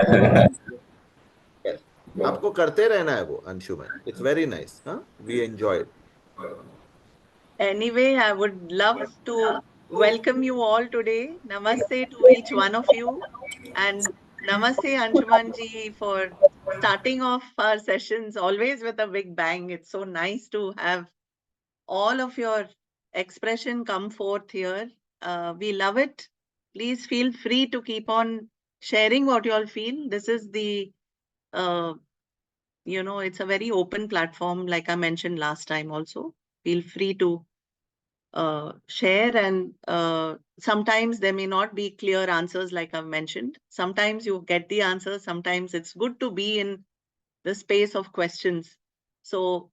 Yes. आपको करते रहना है वो Anshuman. It's very nice. Huh? We enjoyed. Anyway, I would love to welcome you all today. Namaste to each one of you. And namaste, Anshumanji, for starting off our sessions always with a big bang. It's so nice to have all of your expression come forth here. We love it. Please feel free to keep on sharing what you all feel. This is uh, it's a very open platform, like I mentioned last time also. Feel free to share, and sometimes there may not be clear answers like I've mentioned. Sometimes you get the answers, sometimes it's good to be in the space of questions. So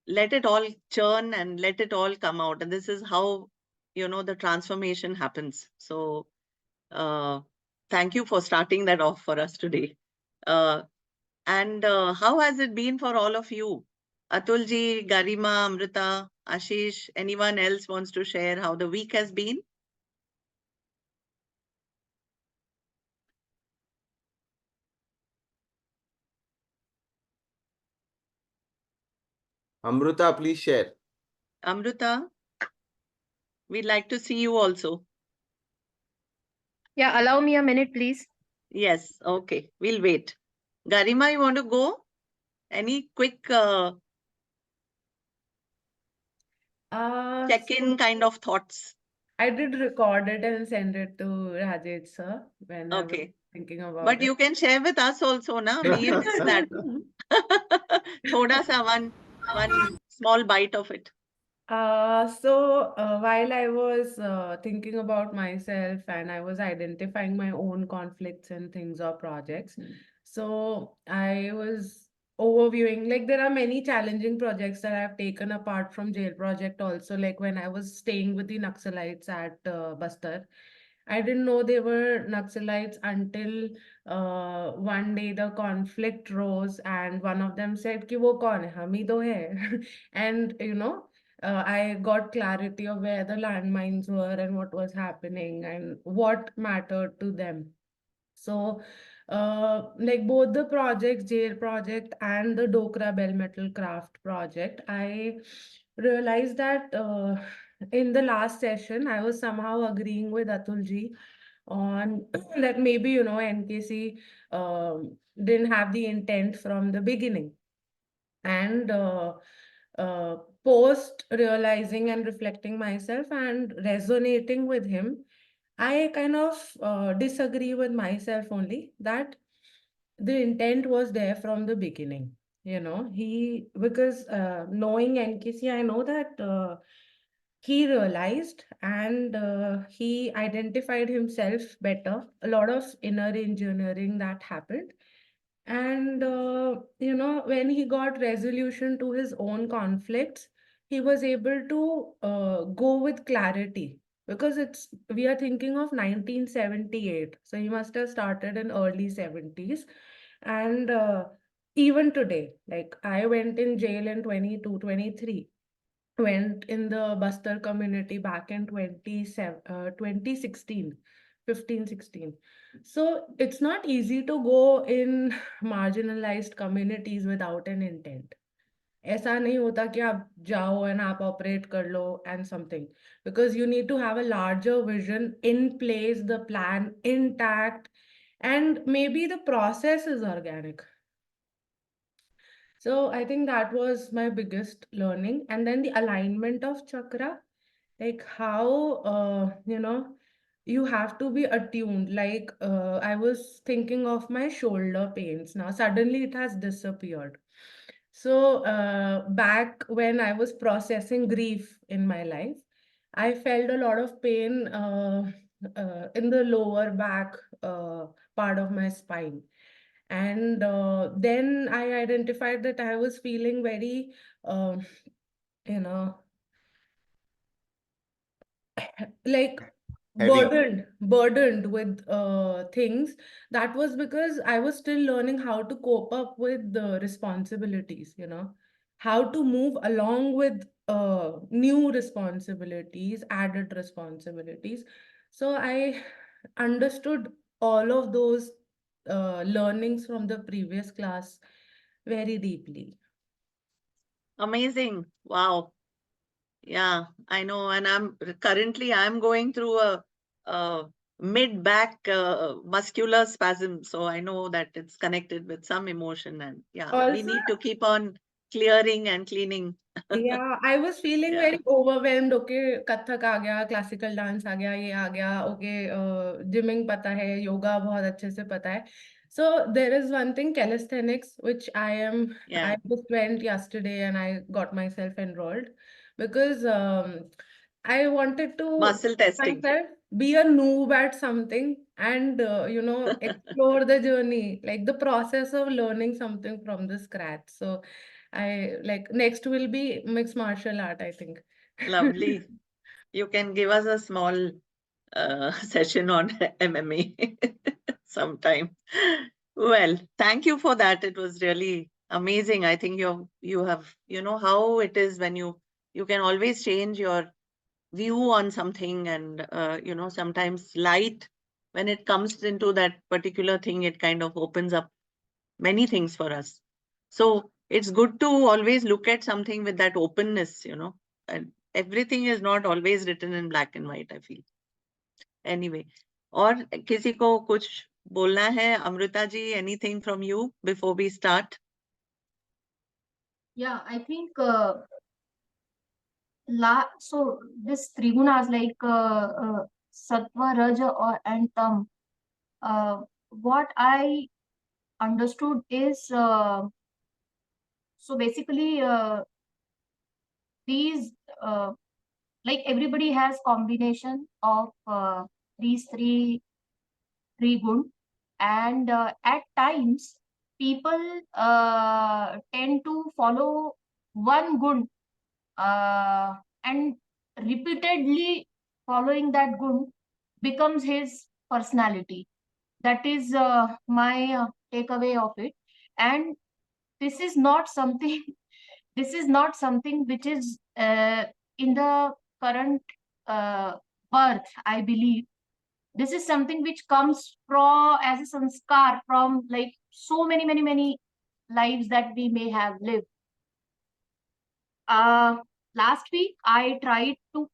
let it all churn and let it all come out, and this is how the transformation happens. So uh, thank you for starting that off for us today. And how has it been for all of you? Atulji, Garima, Amrita, Ashish, anyone else wants to share how the week has been? Amruta, please share. Amrita, we'd like to see you also. Yeah, allow me a minute, please. Yes, okay, we'll wait. Garima, you want to go? Any quick check-in kind of thoughts? I did record it and send it to Rajesh sir when I was Okay. thinking about But it. you can share with us also, na? We missed that. Thoda sa one small bite of it. While I was thinking about myself and I was identifying my own conflicts and things or projects, so I was overviewing, like there are many challenging projects that I've taken apart from jail project also, like when I was staying with the Naxalites at Bastar. I didn't know they were Naxalites until one day the conflict rose and one of them said कि वो कौन है हम ही तो है and I got clarity of where the landmines were and what was happening and what mattered to them. So, like both the projects, jail project and the Dokra Bell Metal Craft project, I realized that in the last session, I was somehow agreeing with Atulji on that maybe, NKC didn't have the intent from the beginning. And post realizing and reflecting myself and resonating with him, I kind of disagree with myself only that the intent was there from the beginning. He, because knowing NKC, I know that he realized and he identified himself better. A lot of inner engineering that happened. And, when he got resolution to his own conflicts, he was able to go with clarity because we are thinking of 1978. So he must have started in early 70s. And even today, like I went in jail in 22, 23, went in the Bastar community back in 2016, 15, 16. So it's not easy to go in marginalized communities without an intent. ऐसा नहीं होता कि आप जाओ and आप operate कर लो and something, because you need to have a larger vision in place, the plan intact, and maybe the process is organic. So I think that was my biggest learning. And then the alignment of chakra, like how, you have to be attuned. Like I was thinking of my shoulder pains. Now suddenly it has disappeared. So back when I was processing grief in my life, I felt a lot of pain in the lower back part of my spine. And then I identified that I was feeling very, um, you know, like Heavy. burdened with things. That was because I was still learning how to cope up with the responsibilities, how to move along with new responsibilities, added responsibilities. So I understood all of those learnings from the previous class very deeply. Amazing. Wow. Yeah, I know. And I'm going through a mid back muscular spasm. So I know that it's connected with some emotion. And yeah, we Also, need to keep on clearing and cleaning. yeah, I was feeling Yeah. very overwhelmed. Okay, Kathak आ गया, classical dance आ गया, ये आ गया. Okay, gymming पता है, yoga बहुत अच्छे से पता है. So there is one thing, calisthenics, which Yeah. I just went yesterday and I got myself enrolled because I wanted to Muscle testing. myself be a noob at something and explore the journey, like the process of learning something from the scratch. So I like next will be mixed martial art, I think. Lovely. You can give us a small session on MMA sometime. Well, thank you for that. It was really amazing. I think you have, you know how it is when you can always change your view on something, and sometimes light, when it comes into that particular thing, it kind of opens up many things for us. So it's good to always look at something with that openness, and everything is not always written in black and white, I feel. Anyway, और किसी को कुछ बोलना है? Amrita ji, anything from you before we start? Yeah, I think so this trigunas like sattva, raja, or and tam. What I understood is so basically these like everybody has combination of these three gun, and at times people tend to follow one gun and repeatedly following that gun becomes his personality. That is my takeaway of it. And this is not something this is not something which is in the current uh, birth, I believe. This is something which comes from as a sanskar from like so many lives that we may have lived. uh, Last week I tried to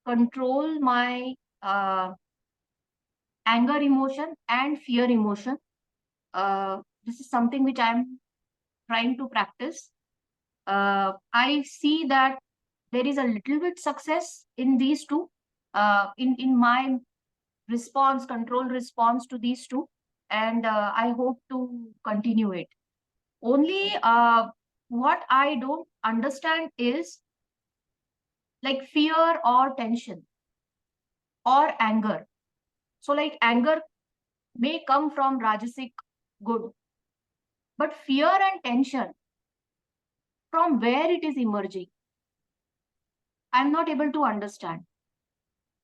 control my uh, anger emotion and fear emotion. This is something which I'm trying to practice. I see that there is a little bit success in these two, in my response, control response to these two, and I hope to continue it. Only what I don't understand is like fear or tension or anger. So, like anger may come from Rajasic good, but fear and tension, from where it is emerging, I'm not able to understand.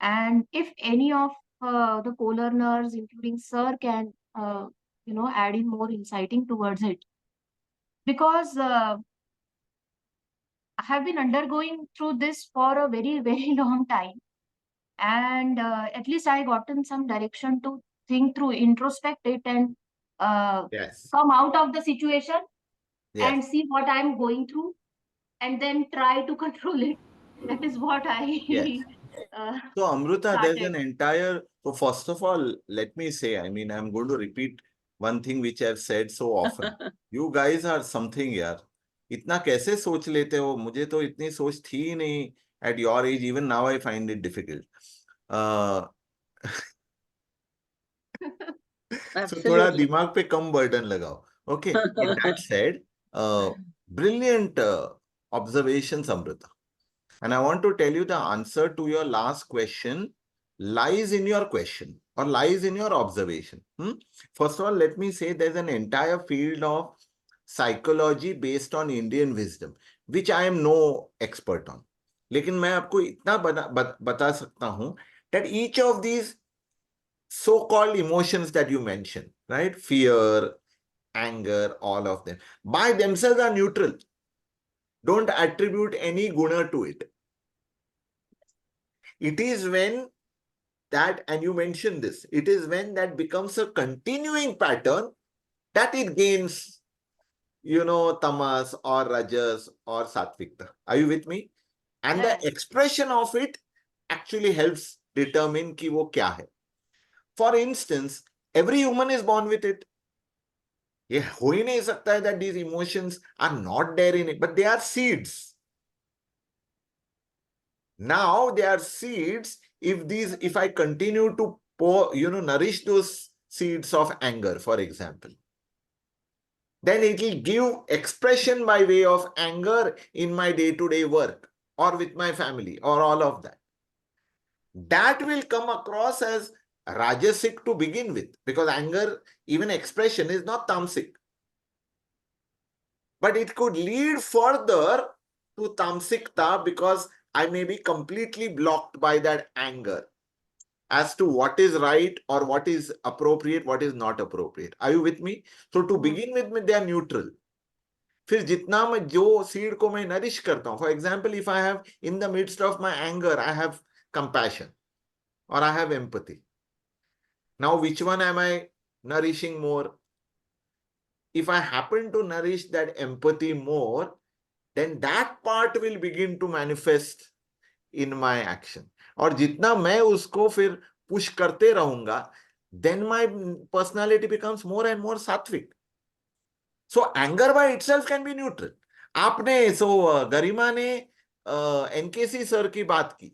And if any of the co-learners, including Sir, can add in more inciting towards it, because I have been undergoing through this for a very very long time, and at least I gotten some direction to think through, introspect it, and Yes. come out of the situation Yes. and see what I'm going through, and then try to control it. That is what I Yes. uh, So, Amruta, there's started. an entire. So, first of all, let me say, I mean, I'm going to repeat one thing which I've said so often. You guys are something, यार. इतना कैसे सोच लेते हो? मुझे तो इतनी सोच थी ही नहीं at your age. Even now, I find it difficult. Uh, so, थोड़ा Absolutely. दिमाग पे कम burden लगाओ. Okay. With that said, brilliant observations, Amruta. And I want to tell you the answer to your last question lies in your question or lies in your observation. First of all, let me say there's an entire field of psychology based on Indian wisdom, which I am no expert on. लेकिन मैं आपको इतना बता सकता हूं that each of these so-called emotions that you mentioned, right? Fear, anger, all of them, by themselves are neutral. Don't attribute any guna to it. It is when that, and you mentioned this, it is when that becomes a continuing pattern that it gains, tamas or rajas or satvikta. Are you with me? And Yes. the expression of it actually helps determine ki wo kya hai. For instance, every human is born with it. ये हो ही नहीं सकता है that these emotions are not there in it, but they are seeds. Now they are seeds. If I continue to nourish those seeds of anger, for example, then it will give expression by way of anger in my day-to-day work or with my family or all of that. That will come across as rajasic to begin with, because anger, even expression, is not tamasic. But it could lead further to tamsikta because I may be completely blocked by that anger as to what is right or what is appropriate, what is not appropriate. Are you with me? So to begin with, they are neutral. फिर जितना मैं जो seed को मैं nourish करता हूँ, for example if I have in the midst of my anger I have compassion or I have empathy. Now, which one am I nourishing more? If I happen to nourish that empathy more, then that part will begin to manifest in my action. और जितना मैं उसको फिर push करते रहूंगा, then my personality becomes more and more sattvic. So anger by itself can be neutral. आपने गरिमा ने NKC sir की बात की.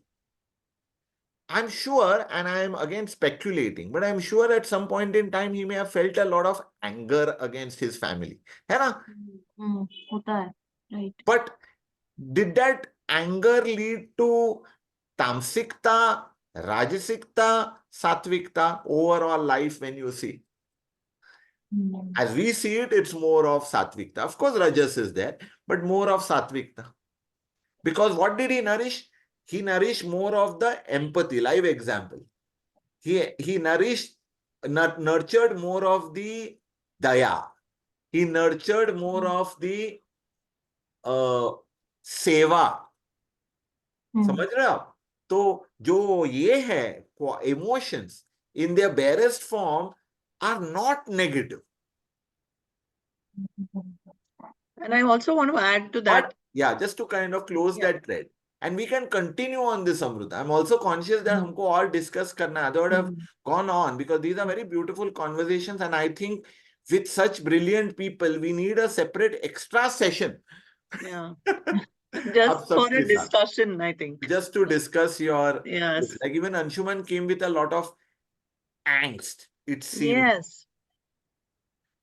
I'm sure, and I am again speculating, but I'm sure at some point in time he may have felt a lot of anger against his family. है ना? होता है, right. But did that anger lead to tamsikta, rajasikta, sattvikta overall life when you see? As we see it, it's more of sattvikta. Of course, rajas is there, but more of sattvikta. Because what did he nourish? He nourished more of the empathy. Live example. He nurtured more of the daya. He nurtured more of the सेवा. समझ रहे हो आप? तो जो ये है emotions in their barest form are not negative. And I also want to add to that. But yeah, just to kind of close that thread. And we can continue on this, Amruta. I'm also conscious that हमको all discuss करना है. I would have gone on because these are very beautiful conversations, and I think with such brilliant people, we need a separate extra session. Yeah. Just for a discussion, I think. Just to discuss your... Yes. Like even Anshuman came with a lot of angst, it seems. Yes.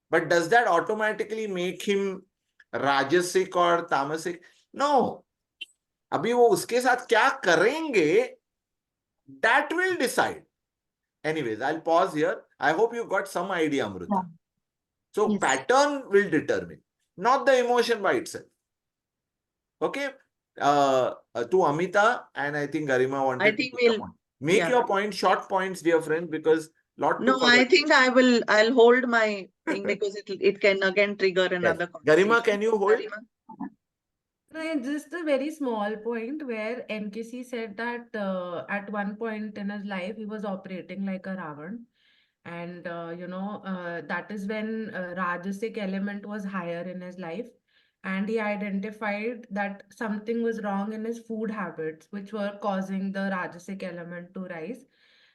But does that automatically make him rajasic or tamasic? No. अभी वो उसके साथ क्या करेंगे, that will decide. Anyways, I'll pause here. I hope you got some idea, Amruta. Yeah. So Yes. pattern will determine, not the emotion by itself. Okay? To Amita, and I think Garima wanted to make a point. Make your point, short points, dear friends, because lot to No, cover. I think I'll hold my thing because it can again trigger another conversation. Garima, can you hold? Garima? No, just a very small point where NKC said that at one point in his life he was operating like a Ravan, and that is when Rajasic element was higher in his life, and he identified that something was wrong in his food habits, which were causing the Rajasic element to rise,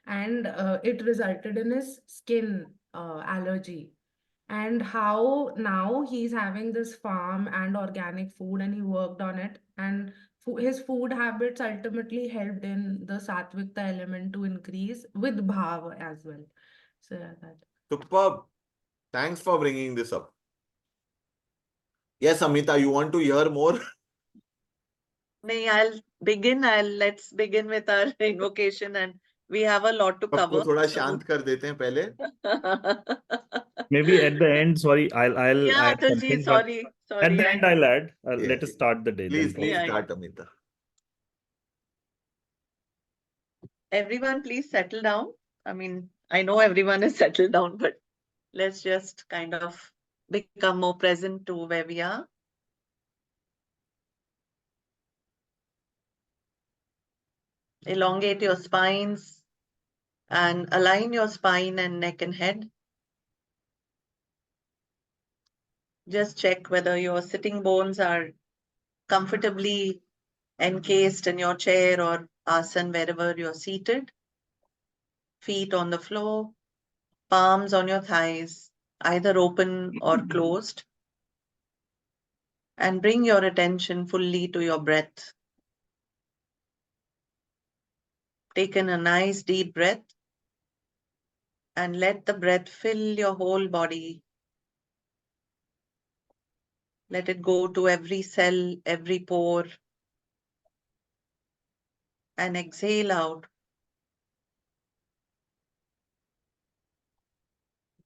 and it resulted in his skin allergy. And how now he's having this farm and organic food, and he worked on it, and his food habits ultimately helped in the Satvikta element to increase with Bhava as well. So yeah, that. Superb. Thanks for bringing this up. Yes, Amita, you want to hear more? Let's begin with our invocation, and we have a lot to cover. सबको थोड़ा शांत कर देते हैं पहले. Maybe at the end, sorry, I'll Yeah, add something. sorry. At the end, I'll add. Let us start the day. Please then. start, Amita. Everyone, please settle down. I mean, I know everyone is settled down, but let's just kind of become more present to where we are. Elongate your spines. And align your spine and neck and head. Just check whether your sitting bones are comfortably encased in your chair or asan wherever you're seated. Feet on the floor, palms on your thighs, either open or closed. And bring your attention fully to your breath. Take in a nice deep breath and let the breath fill your whole body. Let it go to every cell, every pore. And exhale out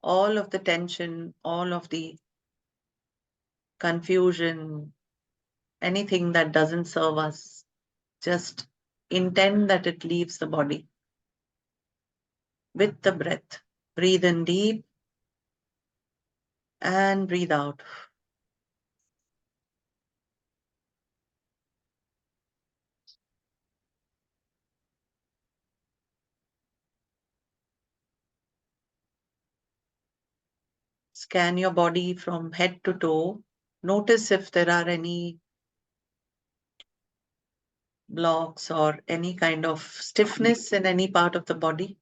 all of the tension, all of the confusion, anything that doesn't serve us. Just intend that it leaves the body with the breath. Breathe in deep and breathe out. Scan your body from head to toe. Notice if there are any blocks or any kind of stiffness in any part of the body.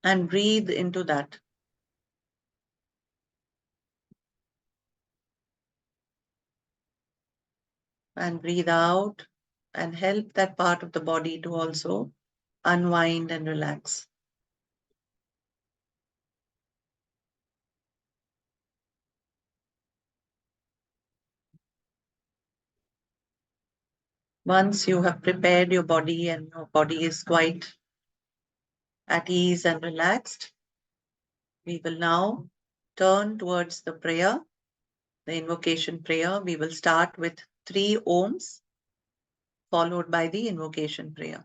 And breathe into that. And breathe out and help that part of the body to also unwind and relax. Once you have prepared your body and your body is quite at ease and relaxed, we will now turn towards the prayer, the invocation prayer. We will start with 3 ohms, followed by the invocation prayer.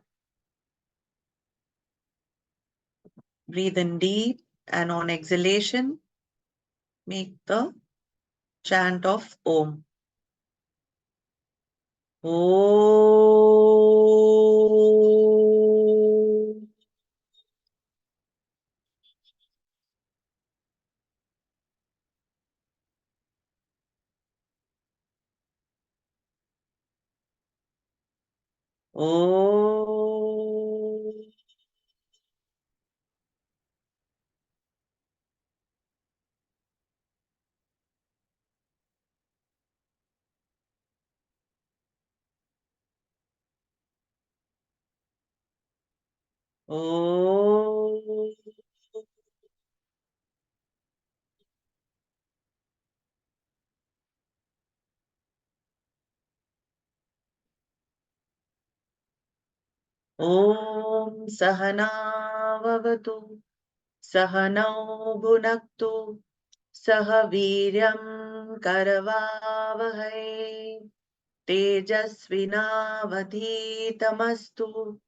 Breathe in deep and on exhalation, make the chant of Om. Om. Om. Om. Om Sahana Vavatu Sahanau Bhunaktu Sahaviryam Karavavahai Tejasvinavadhitamastu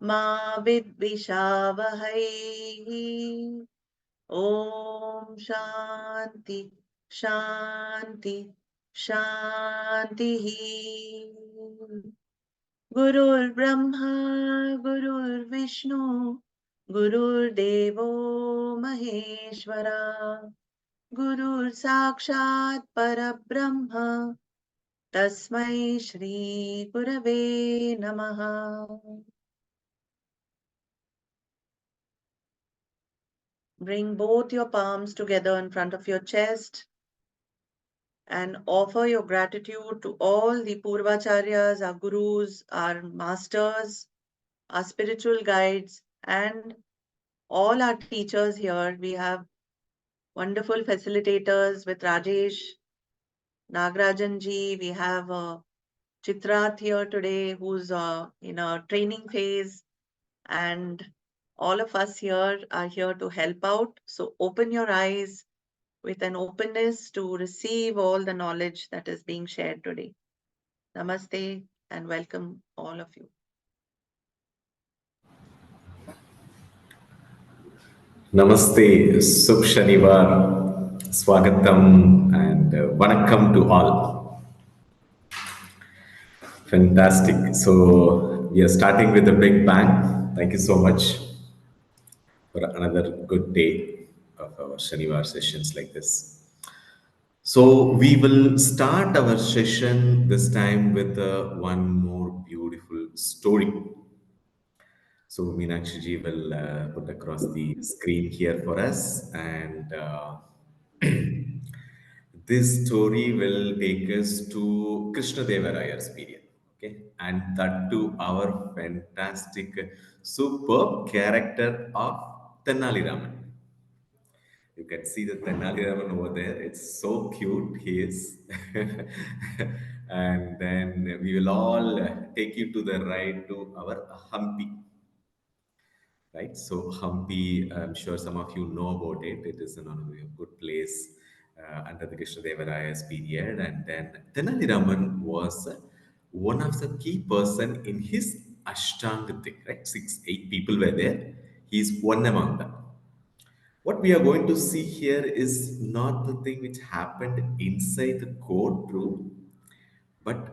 Ma Vidvishavahai. Om Shanti Shanti Shanti. Gurur Brahma Gurur Vishnu Gurur Devo Maheshwara Gurur Sakshat Parabrahma Tasmai Shri Gurave Namaha. Bring both your palms together in front of your chest and offer your gratitude to all the Purvacharyas, our gurus, our masters, our spiritual guides, and all our teachers here. We have wonderful facilitators with Rajesh, Nagarajan ji. We have Chitrat here today, who's in a training phase, and all of us here are here to help out. So open your eyes with an openness to receive all the knowledge that is being shared today. Namaste and welcome all of you. Namaste, Subh Shanivar, Swagatam, and Vanakkam to all. Fantastic. So, we are starting with a big bang. Thank you so much. for another good day of our Shanivar sessions like this. So we will start our session this time with one more beautiful story. So Meenakshi ji will put across the screen here for us, and this story will take us to Krishna Devaraya's period, okay, and that to our fantastic, superb character of Tenali Raman. You can see the Tenali Raman over there. It's so cute. He is. And then we will all take you to the ride to our Hampi, right? So Hampi, I'm sure some of you know about it. It is a good place under the Krishnadevaraya's period. And then Tenali Raman was one of the key person in his Ashtanga thing, right? 8 people were there. He's one among them. What we are going to see here is not the thing which happened inside the courtroom, but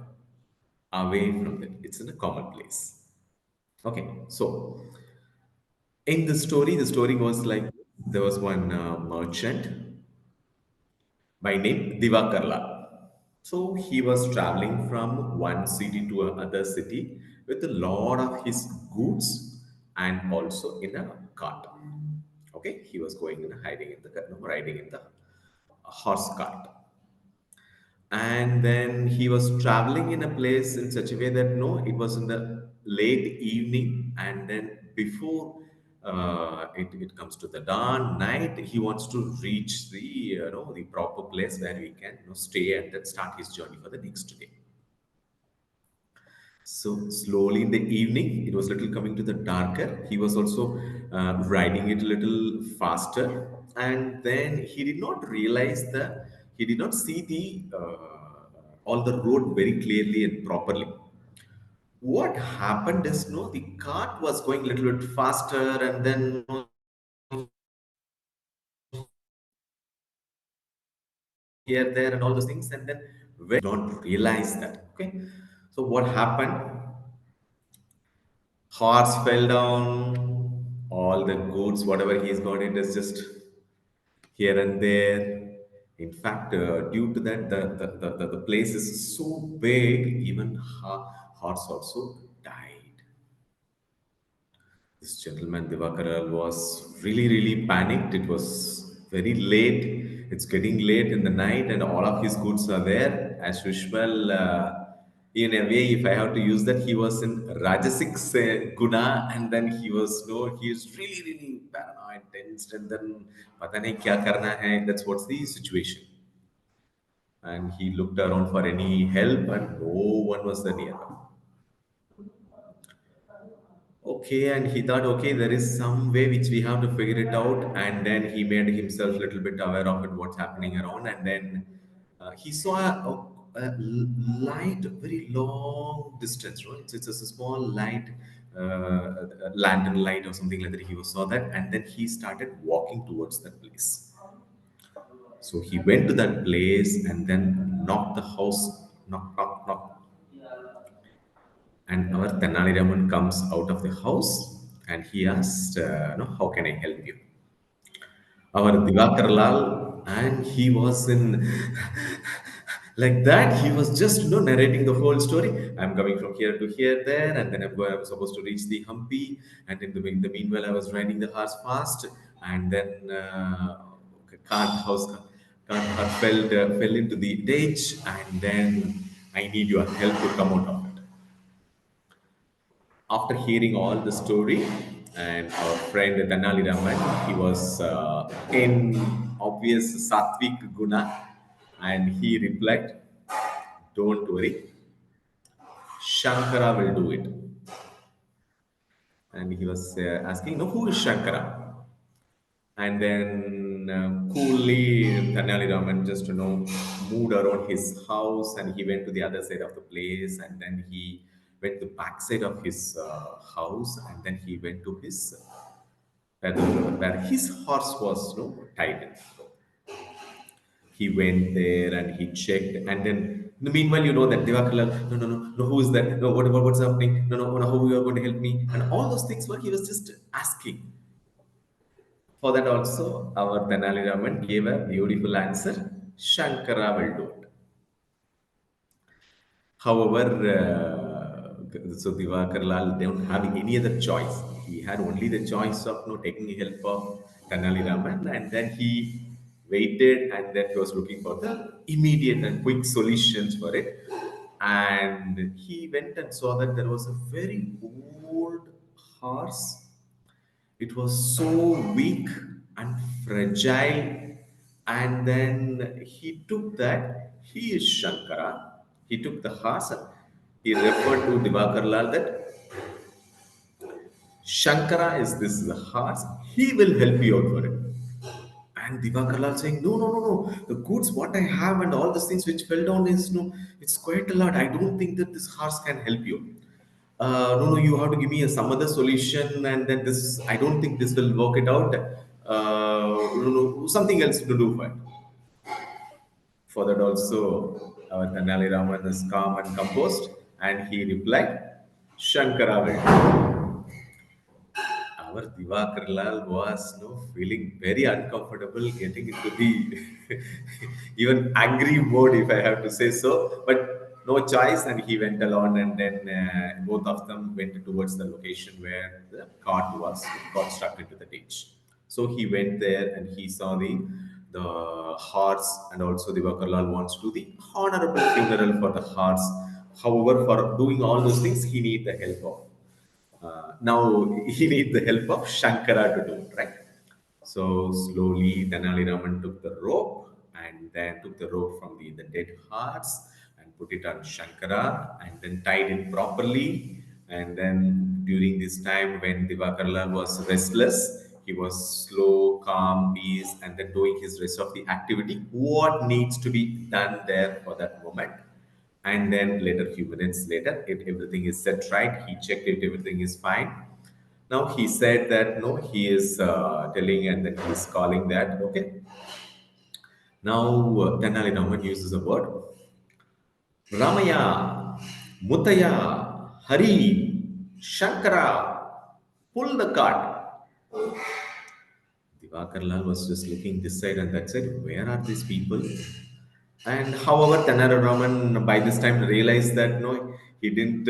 away from it. It's in a common place. Okay, so in the story goes like there was one merchant by name Divakarla. So he was traveling from one city to another city with a lot of his goods and also in a cart. Okay, he was going in hiding in the riding in the horse cart. And then he was traveling in a place in such a way that no, it was in the late evening, and then before it comes to the dawn night, he wants to reach the the proper place where we can stay and then start his journey for the next day. So slowly in the evening, it was little coming to the darker. He was also riding it a little faster, and then he did not realize that he did not see the all the road very clearly and properly. What happened is, no, the cart was going a little bit faster, and then here, there, and all those things, and then when don't realize that. Okay, so what happened? Horse fell down, all the goods, whatever he's got, it is just here and there. In fact, due to that, the place is so big, even horse also died. This gentleman, Divakara, was really, really panicked. It was very late. It's getting late in the night, and all of his goods are there. As usual, in a way, if I have to use that, he was in Rajasik Guna, and then he was, no, he is really, really paranoid, tensed, and then, pata nahi kya karna hai. That's what's the situation. And he looked around for any help, and no one was there near. Okay, and he thought, okay, there is some way which we have to figure it out. And then he made himself a little bit aware of it, what's happening around. And then he saw light, very long distance, right? It's a small light, a lantern light or something like that. He saw that, and then he started walking towards that place. So he went to that place and then knocked the house, knock, knock, knock. And our Tenali Raman comes out of the house and he asked, no, how can I help you? Our Divakar Lal, and he was in like that. He was just narrating the whole story. I'm coming from here to here, there, and then I'm supposed to reach the Hampi. And in the meanwhile, I was riding the horse fast, and then cart house cart fell into the ditch, and then I need your help to come out of it. After hearing all the story, and our friend Tenali Raman, he was in obvious Sattvic Guna, and he replied, don't worry, Shankara will do it. And he was asking, no, who is Shankara? And then coolly, Tenali Raman just, moved around his house and he went to the other side of the place. And then he went to the back side of his house and then he went to his where his horse was tied in. He went there and he checked, and then in the meanwhile, that Devakala, no, no, no, no, who is that? No, what's happening? No, no, no, how you are going to help me? And all those things were he was just asking. For that also, our Tenali Raman gave a beautiful answer. Shankara will do it. However, so Divakar Lal don't have any other choice. He had only the choice of taking help of Tenali Raman, and then he waited, and then he was looking for the immediate and quick solutions for it. And he went and saw that there was a very old horse. It was so weak and fragile. And then he took that. He is Shankara. He took the horse. He referred to Divakar Lal that Shankara is this horse. He will help you out for it. And Divakar Lal saying, no, no, no, no. The goods what I have and all these things which fell down is no, it's quite a lot. I don't think that this horse can help you. No, no, you have to give me some other solution, and then this. I don't think this will work it out. No, no, something else to do for it. For that also, our Tenali Raman is calm and composed, and he replied, Shankara will. Our Divakar Lal was feeling very uncomfortable getting into the even angry mode, if I have to say so. But no choice, and he went along, and then both of them went towards the location where the cart was. It got stuck into the ditch. So he went there and he saw the horse, and also Divakar Lal wants to do the honorable funeral for the horse. However, for doing all those things, he need the help of now he needs the help of Shankara to do it, right? So slowly Tenali Raman took the rope and then took the rope from the dead horse and put it on Shankara and then tied it properly. And then during this time when Divakar Lal was restless, he was slow, calm, peace, and then doing his rest of the activity. What needs to be done there for that moment? And then later, few minutes later, if everything is set right, he checked if everything is fine. Now he said that no, he is telling and then he is calling that okay. Now Tenali Raman uses a word Ramaya, Mutaya, Hari, Shankara, pull the cart. Divakar Lal was just looking this side and that side. Where are these people? And however, Tanara Raman by this time realized that no, he didn't.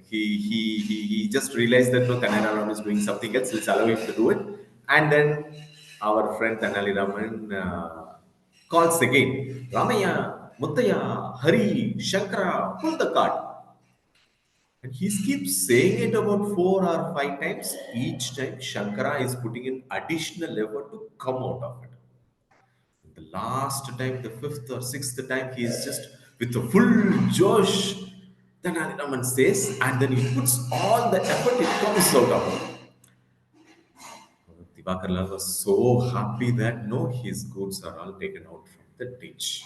He just realized that no, Tanara Raman is doing something else. Let's allow him to do it. And then our friend Tanali Raman calls again, Ramaya, Muttaya, Hari, Shankara, pull the cart. And he keeps saying it about 4 or 5 times. Each time, Shankara is putting in additional effort to come out of it. The last time, the fifth or sixth time, he is just with a full Josh. Then Raman says, and then he puts all the effort, it comes out of him. Divakar Lal was so happy that no, his goods are all taken out from the ditch.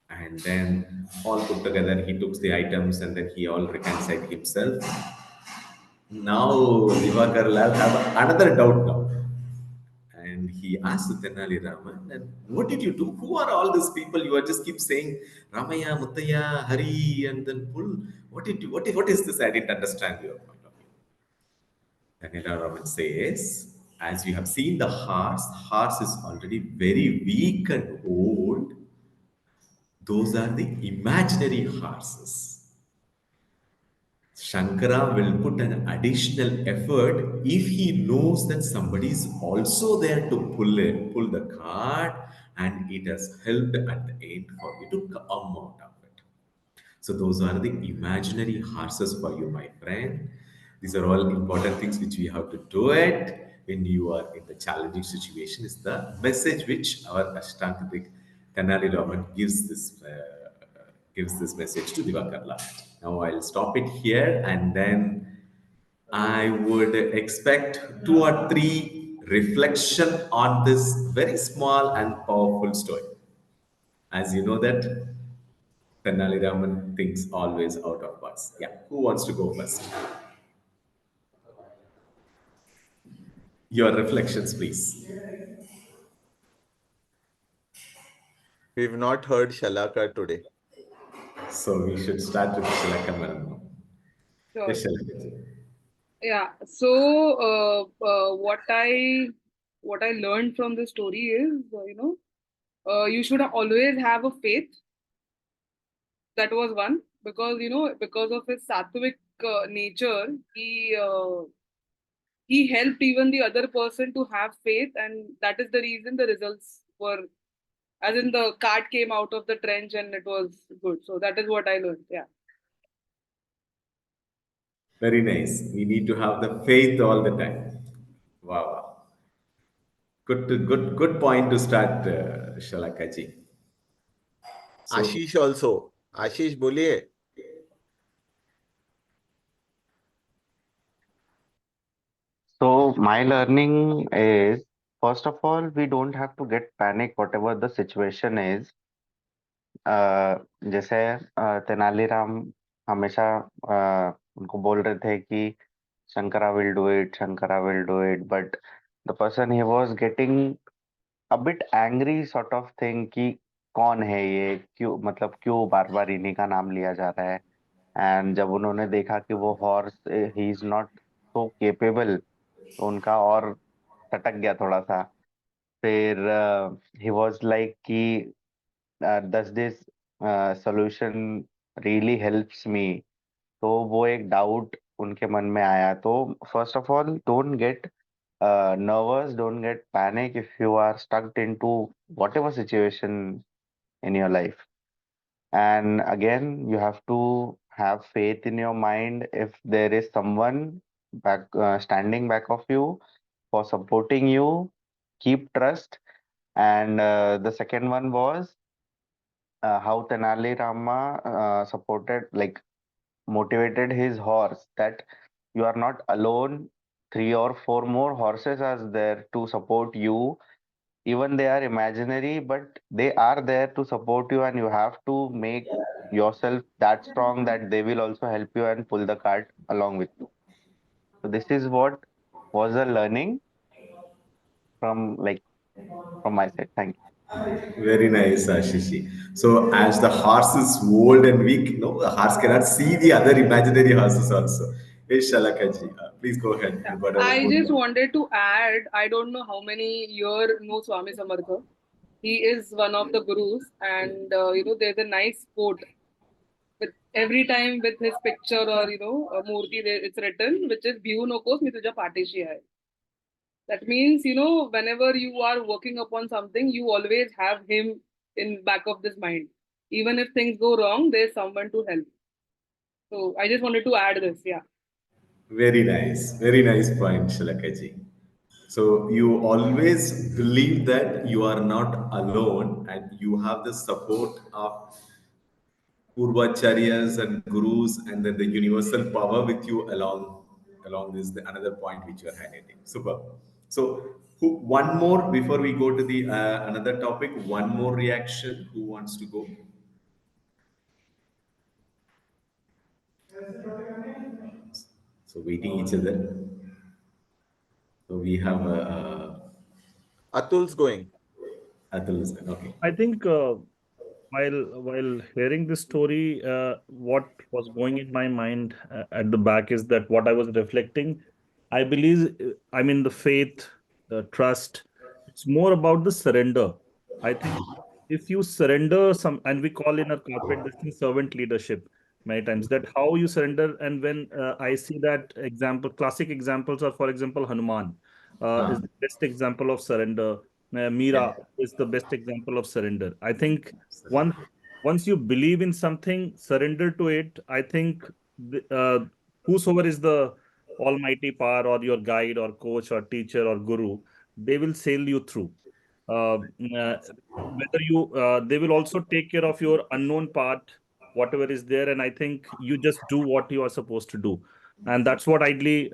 And then all put together, he took the items and then he all reconciled himself. Now Divakar Lal have another doubt now. And he asked Tenali Raman, and what did you do? Who are all these people? You are just keep saying Ramaya, Muttaya, Hari, and then Pul. What did you? What is this? I didn't understand your point of view. Tenali Raman says, as you have seen the horse is already very weak and old. Those are the imaginary horses. Shankara will put an additional effort if he knows that somebody is also there to pull the cart, and it has helped at the end for you to come out of it. So those are the imaginary horses for you, my friend. These are all important things which we have to do it when you are in the challenging situation. Is the message which our Ashtantric Tenali Raman gives this message to Divakar Lal. Now I'll stop it here, and then I would expect 2 or 3 reflection on this very small and powerful story. As you know that Tenali Raman thinks always out of box. Yeah, who wants to go first? Your reflections, please. We've not heard Shalaka today. So we should start with Shalaka Madam. Sure. Yes, Shalaka. Yeah. So, what I what I learned from this story is, you should always have a faith. That was one, because because of his sattvic nature, he helped even the other person to have faith, and that is the reason the results were, as in the cart came out of the trench and it was good. So that is what I learned. Yeah. Very nice. We need to have the faith all the time. Wow. Wow. Good point to start, Shalakaji. So Ashish also. Ashish, boliye. So my learning is, first of all, we don't have to get panic whatever the situation is. जैसे तेनालीराम हमेशा उनको बोल रहे थे कि Shankara will do it, but the person he was getting a bit angry sort of thing कि कौन है ये, क्यों, मतलब क्यों बार बार इन्हीं का नाम लिया जा रहा है। एंड जब उन्होंने देखा कि वो horse he is not so capable, तो उनका और सटक गया थोड़ा सा। फिर ही वाज लाइक कि does this solution really helps me, तो वो एक डाउट उनके मन में आया। तो first of all, don't get nervous, don't get panic if you are stuck into whatever situation in your life. And again, you have to have faith in your mind. If there is someone standing back of you for supporting you, keep trust. And the second one was how Tenali Rama supported, like, motivated his horse, that you are not alone. Three or four more horses are there to support you. Even they are imaginary, but they are there to support you, and you have to make yourself that strong that they will also help you and pull the cart along with you. So this is what was a learning from, like, from my side. Thank you. very nice, Ashishi. So as the horse is old and weak, no, the horse cannot see the other imaginary horses also. Hey, Shalakaji, please go ahead. Yeah. You got a I good just one. wanted to add, I don't know how many year know Swami Samartha. He is one of the gurus, and there's a nice quote with every time with his picture or a murti there it's written, which is "Bhiu nokos mi tuja patishi hai." That means whenever you are working upon something, you always have him in back of this mind. Even if things go wrong, there's someone to help. So I just wanted to add this. Yeah. Very nice point, Shalakaji. So you always believe that you are not alone and you have the support of Purvacharyas and Gurus and then the universal power with you along this the another point which you are highlighting. Super. So one more before we go to the another topic. One more reaction. Who wants to go? So waiting each other. So we have Atul's going. Atul. Okay. I think while hearing this story, what was going in my mind at the back is that what I was reflecting, I believe, I mean, the faith, the trust, it's more about the surrender. I think if you surrender some, and we call in our corporate this thing servant leadership many times, that how you surrender. And when I see that example, classic examples are, for example, Hanuman is the best example of surrender. Yeah. Meera is the best example of surrender. I think once Absolutely. once you believe in something, surrender to it. I think whosoever is the almighty power or your guide or coach or teacher or guru, they will sail you through. Uh, uh, Whether they will also take care of your unknown part, whatever is there. And I think you just do what you are supposed to do. And that's what ideally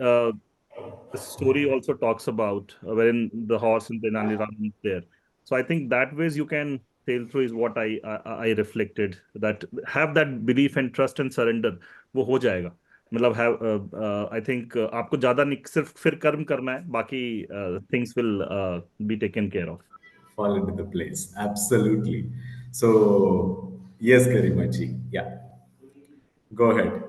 the story also talks about, wherein the horse and the Tenali Raman is there. So I think that ways you can sail through is what I reflected, that have that belief and trust and surrender, वो हो जाएगा। मतलब have I think आपको ज्यादा सिर्फ फिर कर्म करना है, बाकी things will be taken care of. Fall into the place. Absolutely. So yes, Karimachi. Yeah. Go ahead.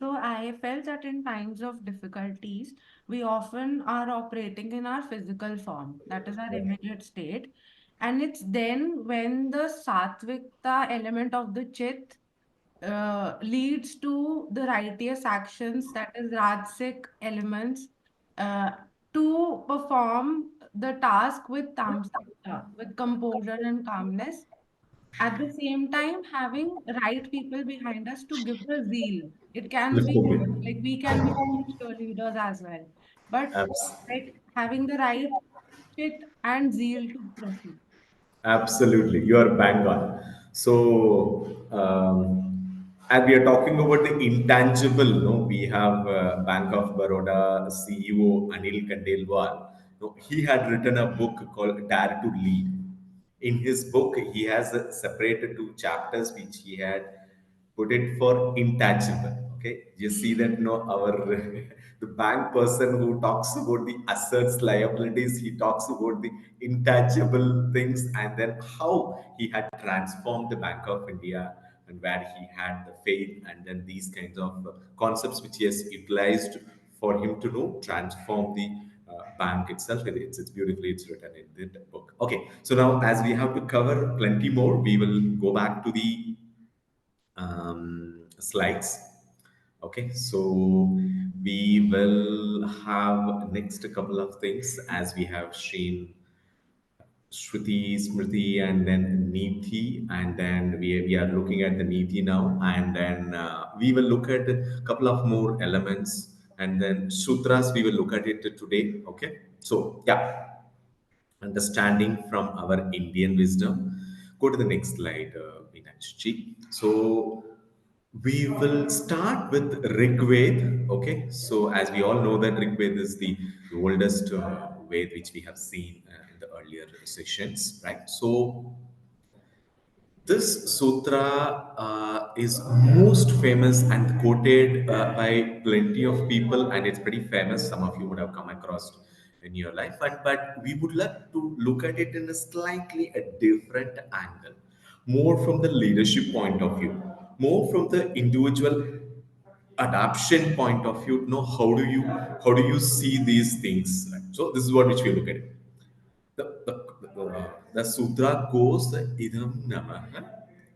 So I felt that in times of difficulties, we often are operating in our physical form, that is our immediate state. And it's then when the satvikta element of the chit leads to the righteous actions, that is rajasic elements, uh, to perform the task with tamsika, with composure and calmness. At the same time, having right people behind us to give the zeal. It can be like we can be cheerleaders as well, but Abs- like having the right fit and zeal to proceed. Absolutely, you are bang on. So, as we are talking about the intangible, no, we have Bank of Baroda CEO Anil Kandelwal. No, he had written a book called Dare to Lead. In his book, he has separated two chapters which he had put it for intangible. Okay, you see that no, our the bank person who talks about the assets, liabilities, he talks about the intangible things, and then how he had transformed the Bank of India and where he had the faith, and then these kinds of concepts which he has utilized for him to know transform the bank itself. It's beautifully it's written in the book. Okay, so now as we have to cover plenty more, we will go back to the slides. Okay, so we will have next a couple of things as we have seen Shruti, Smriti, and then Niti, and then we are looking at the Niti now, and then we will look at a couple of more elements, and then Sutras we will look at it today. Okay, so yeah, understanding from our Indian wisdom. Go to the next slide, Meenakshi. So we will start with Rig Ved. Okay, so as we all know that Rig Ved is the oldest Ved which we have seen in the earlier sessions, right? So this sutra is most famous and quoted by plenty of people, and it's pretty famous. Some of you would have come across in your life, but we would like to look at it in a slightly a different angle, more from the leadership point of view, more from the individual adaptation point of view. Know how do you see these things? Right? So this is what which we look at. The sutra goes idam namaha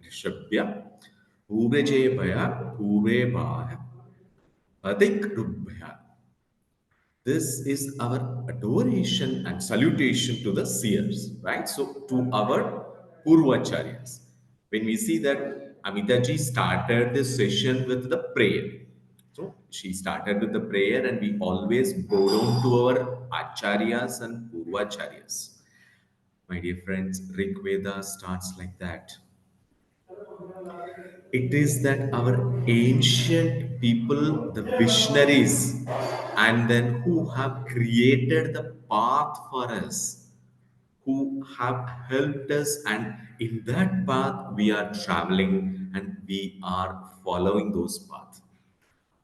rishabhya purajebhaya purebhaya adik rubhya. This is our adoration and salutation to the seers, right? So to our Purvacharyas. When we see that Amitaji started this session with the prayer. So she started with the prayer, and we always bow down to our Acharyas and Purvacharyas. My dear friends, Rig Veda starts like that. It is that our ancient people, the visionaries, and then who have created the path for us, who have helped us, and in that path we are traveling and we are following those paths.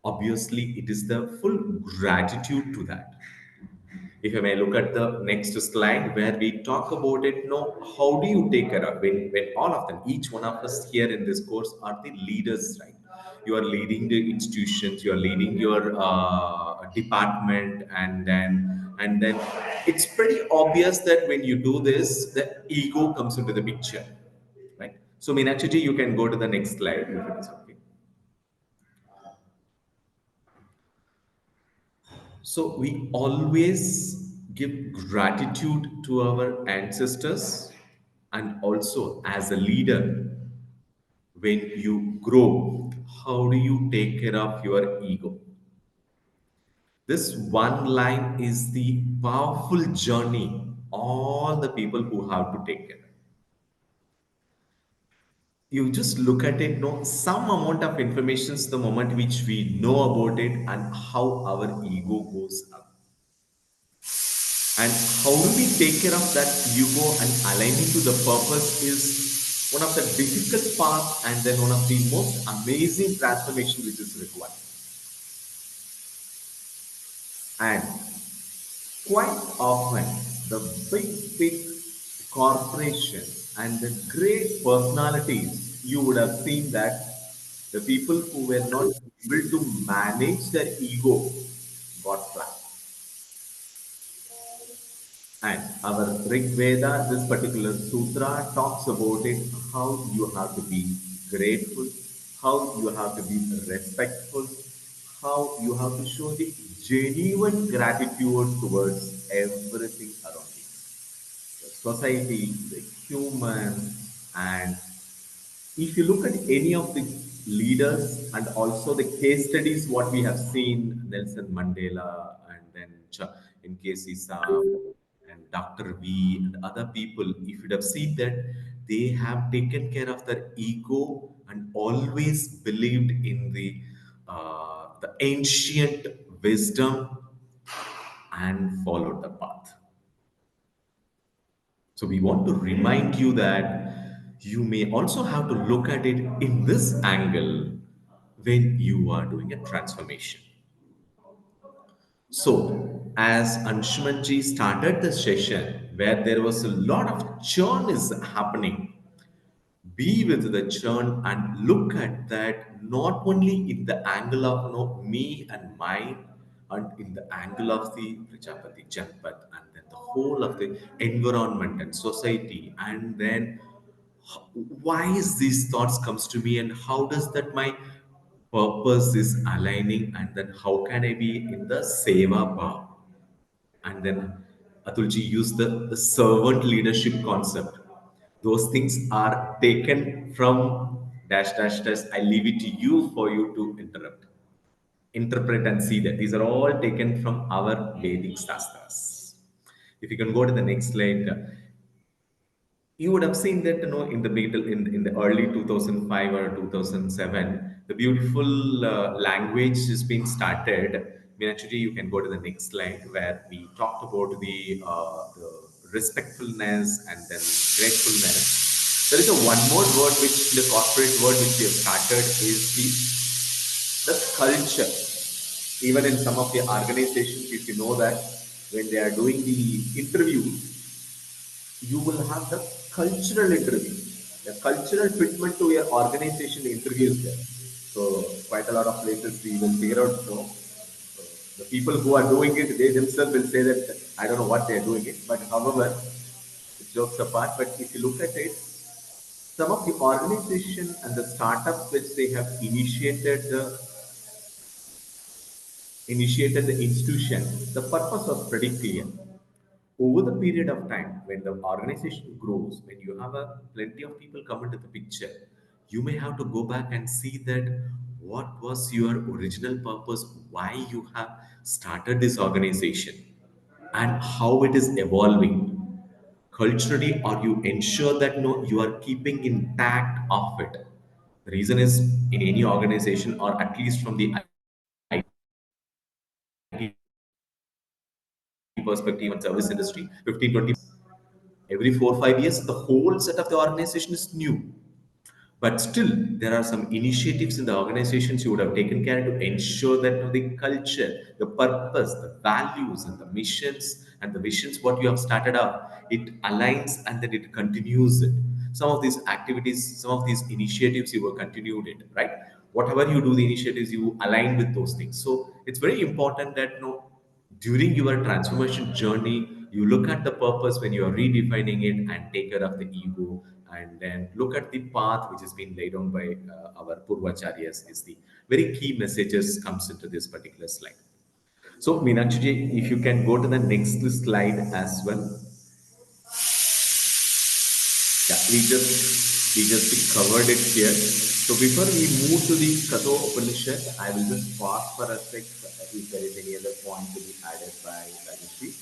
Obviously, it is the full gratitude to that. If I may look at the next slide where we talk about it, how do you take care of when all of them, each one of us here in this course are the leaders, right? You are leading the institutions, you are leading your department, and then it's pretty obvious that when you do this, the ego comes into the picture, right? So Meenakshi, you can go to the next slide if it is okay. So we always give gratitude to our ancestors, and also as a leader, when you grow, how do you take care of your ego? This one line is the powerful journey all the people who have to take care. You just look at it, some amount of information is the moment which we know about it and how our ego goes up. And how do we take care of that ego and aligning to the purpose is one of the difficult paths and then one of the most amazing transformation which is required. And quite often, the big corporations and the great personalities, you would have seen that the people who were not able to manage their ego got flat. And our Rig Veda, this particular sutra, talks about it, how you have to be grateful, how you have to be respectful, how you have to show the genuine gratitude towards everything around you. The society, the human, and if you look at any of the leaders and also the case studies, what we have seen, Nelson Mandela and then in case Saab and Dr. V and other people, if you'd have seen that they have taken care of their ego and always believed in the ancient wisdom and followed the path. So we want to remind you that you may also have to look at it in this angle when you are doing a transformation. So, as Anshumanji started the session where there was a lot of churn is happening, be with the churn and look at that not only in the angle of me and mine and in the angle of the Prajapati Janpat and then the whole of the environment and society and then why is these thoughts comes to me and how does that my purpose is aligning and then how can I be in the seva bhav and then Atulji used the servant leadership concept. Those things are taken from dash dash dash. I leave it to you for you to interpret and see that. These are all taken from our Vedic Shastras. If you can go to the next slide, you would have seen that in the middle in the early 2005 or 2007 the beautiful language has been started. I mean, actually you can go to the next slide where we talked about the respectfulness and then gratefulness. There is a one more word which the corporate word which we have started is the culture. Even in some of the organizations, if you know that when they are doing the interviews, you will have the cultural interview, the cultural fitment to your organization interviews there. So quite a lot of places we will figure out. So the people who are doing it, they themselves will say that I don't know what they are doing it. But however, jokes apart. But if you look at it, some of the organization and the startups which they have initiated the institution, the purpose was pretty clear. Over the period of time, when the organization grows, when you have plenty of people come into the picture, you may have to go back and see that what was your original purpose, why you have started this organization, and how it is evolving culturally, or you ensure that no, you are keeping intact of it. The reason is in any organization, or at least from the perspective and service industry, 15, 20 every 4 or 5 years the whole set of the organization is new, but still there are some initiatives in the organizations you would have taken care to ensure that the culture, the purpose, the values and the missions and the visions what you have started up, it aligns and then it continues it. Some of these activities, some of these initiatives you will continued it, right? Whatever you do the initiatives you align with those things. So it's very important that during your transformation journey, you look at the purpose when you are redefining it and take care of the ego, and then look at the path which has been laid down by our Purvacharyas is the very key messages comes into this particular slide. So, Meenakshi, if you can go to the next slide as well. Yeah, we just covered it here. So before we move to the Katho Upanishad, I will just pause for a sec if there is any other point to be added by Rajeshri.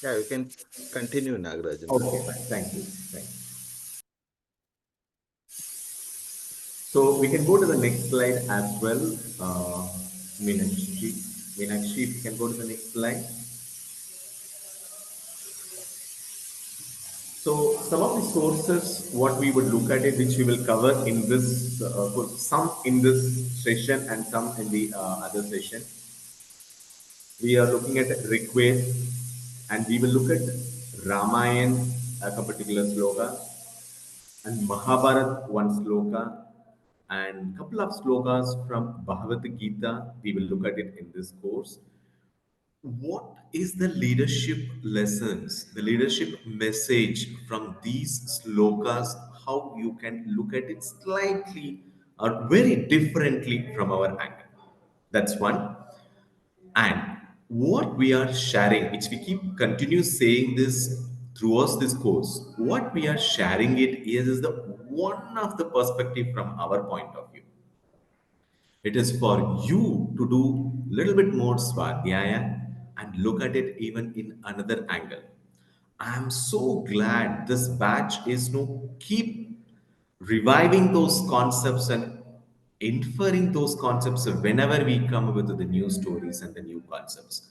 Yeah, you can continue, Nagarajan. Okay, fine. Thank you. Thank you. So we can go to the next slide as well. Meenakshi. Meenakshi, if you can go to the next slide. So some of the sources, what we would look at it, which we will cover in this, some in this session and some in the other session. We are looking at Rigved and we will look at Ramayana a particular sloka, and Mahabharat one sloka, and couple of slokas from Bhagavad Gita. We will look at it in this course. What is the leadership lessons, the leadership message from these slokas? How you can look at it slightly or very differently from our angle. That's one. And what we are sharing, which we keep continue saying this throughout this course, what we are sharing it is the one of the perspective from our point of view. It is for you to do little bit more swadhyaya and look at it even in another angle. I am so glad this batch is to keep reviving those concepts and inferring those concepts whenever we come with the new stories and the new concepts.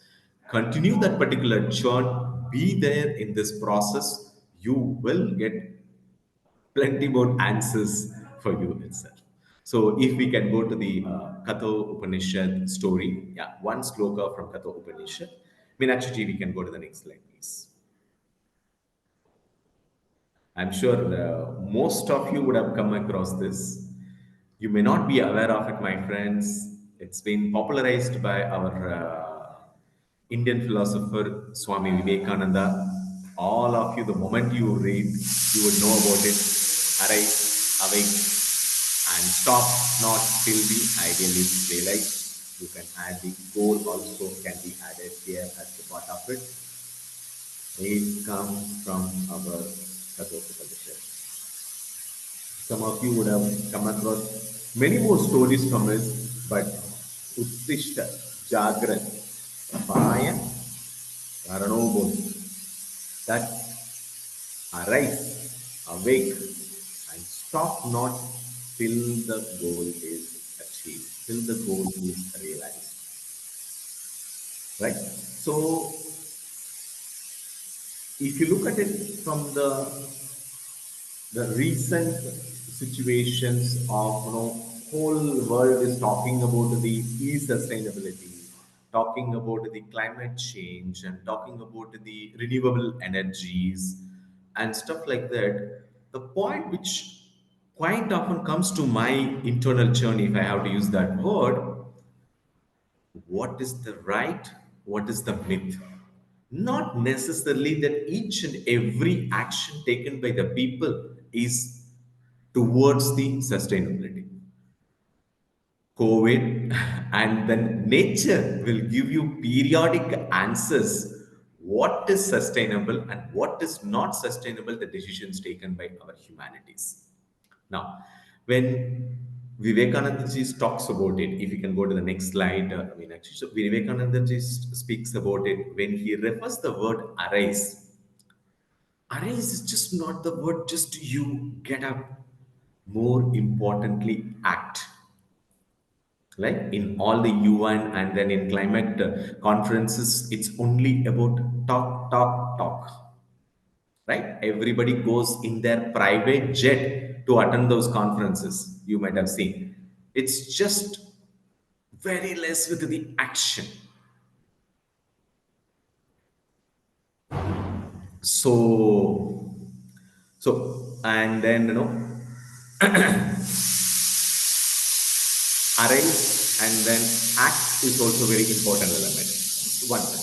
Continue that particular churn, be there in this process. You will get plenty more answers for you itself. So if we can go to the Katha Upanishad story, yeah, one sloka from Katha Upanishad. Meenakshi, we can go to the next slide, please. I'm sure most of you would have come across this. You may not be aware of it, my friends. It's been popularized by our Indian philosopher Swami Vivekananda. All of you, the moment you read, you would know about it. Arise, awake, and stop not till the ideal is realized. You can add the goal also can be added here as the part of it. It comes from our Kathopada. Some of you would have come across many more stories from it, but Uttishta, Jagrat, Paya, Karanobol, that arise, awake, and stop not till the goal is achieved, till the goal is realized. Right? So, if you look at it from the recent situations of whole world is talking about the e-sustainability, talking about the climate change, and talking about the renewable energies and stuff like that. The point which quite often comes to my internal journey, if I have to use that word, what is the right, what is the myth? Not necessarily that each and every action taken by the people is towards the sustainability. COVID and then nature will give you periodic answers what is sustainable and what is not sustainable, the decisions taken by our humanities. Now, when Vivekananda ji talks about it, if you can go to the next slide, actually, so Vivekananda ji speaks about it when he refers the word arise. Arise is just not the word just you get up. More importantly, act. Like in all the UN and then in climate conferences, it's only about talk, talk, talk. Right? Everybody goes in their private jet to attend those conferences. You might have seen. It's just very less with the action. So, and then arise and then act is also very important element. One minute.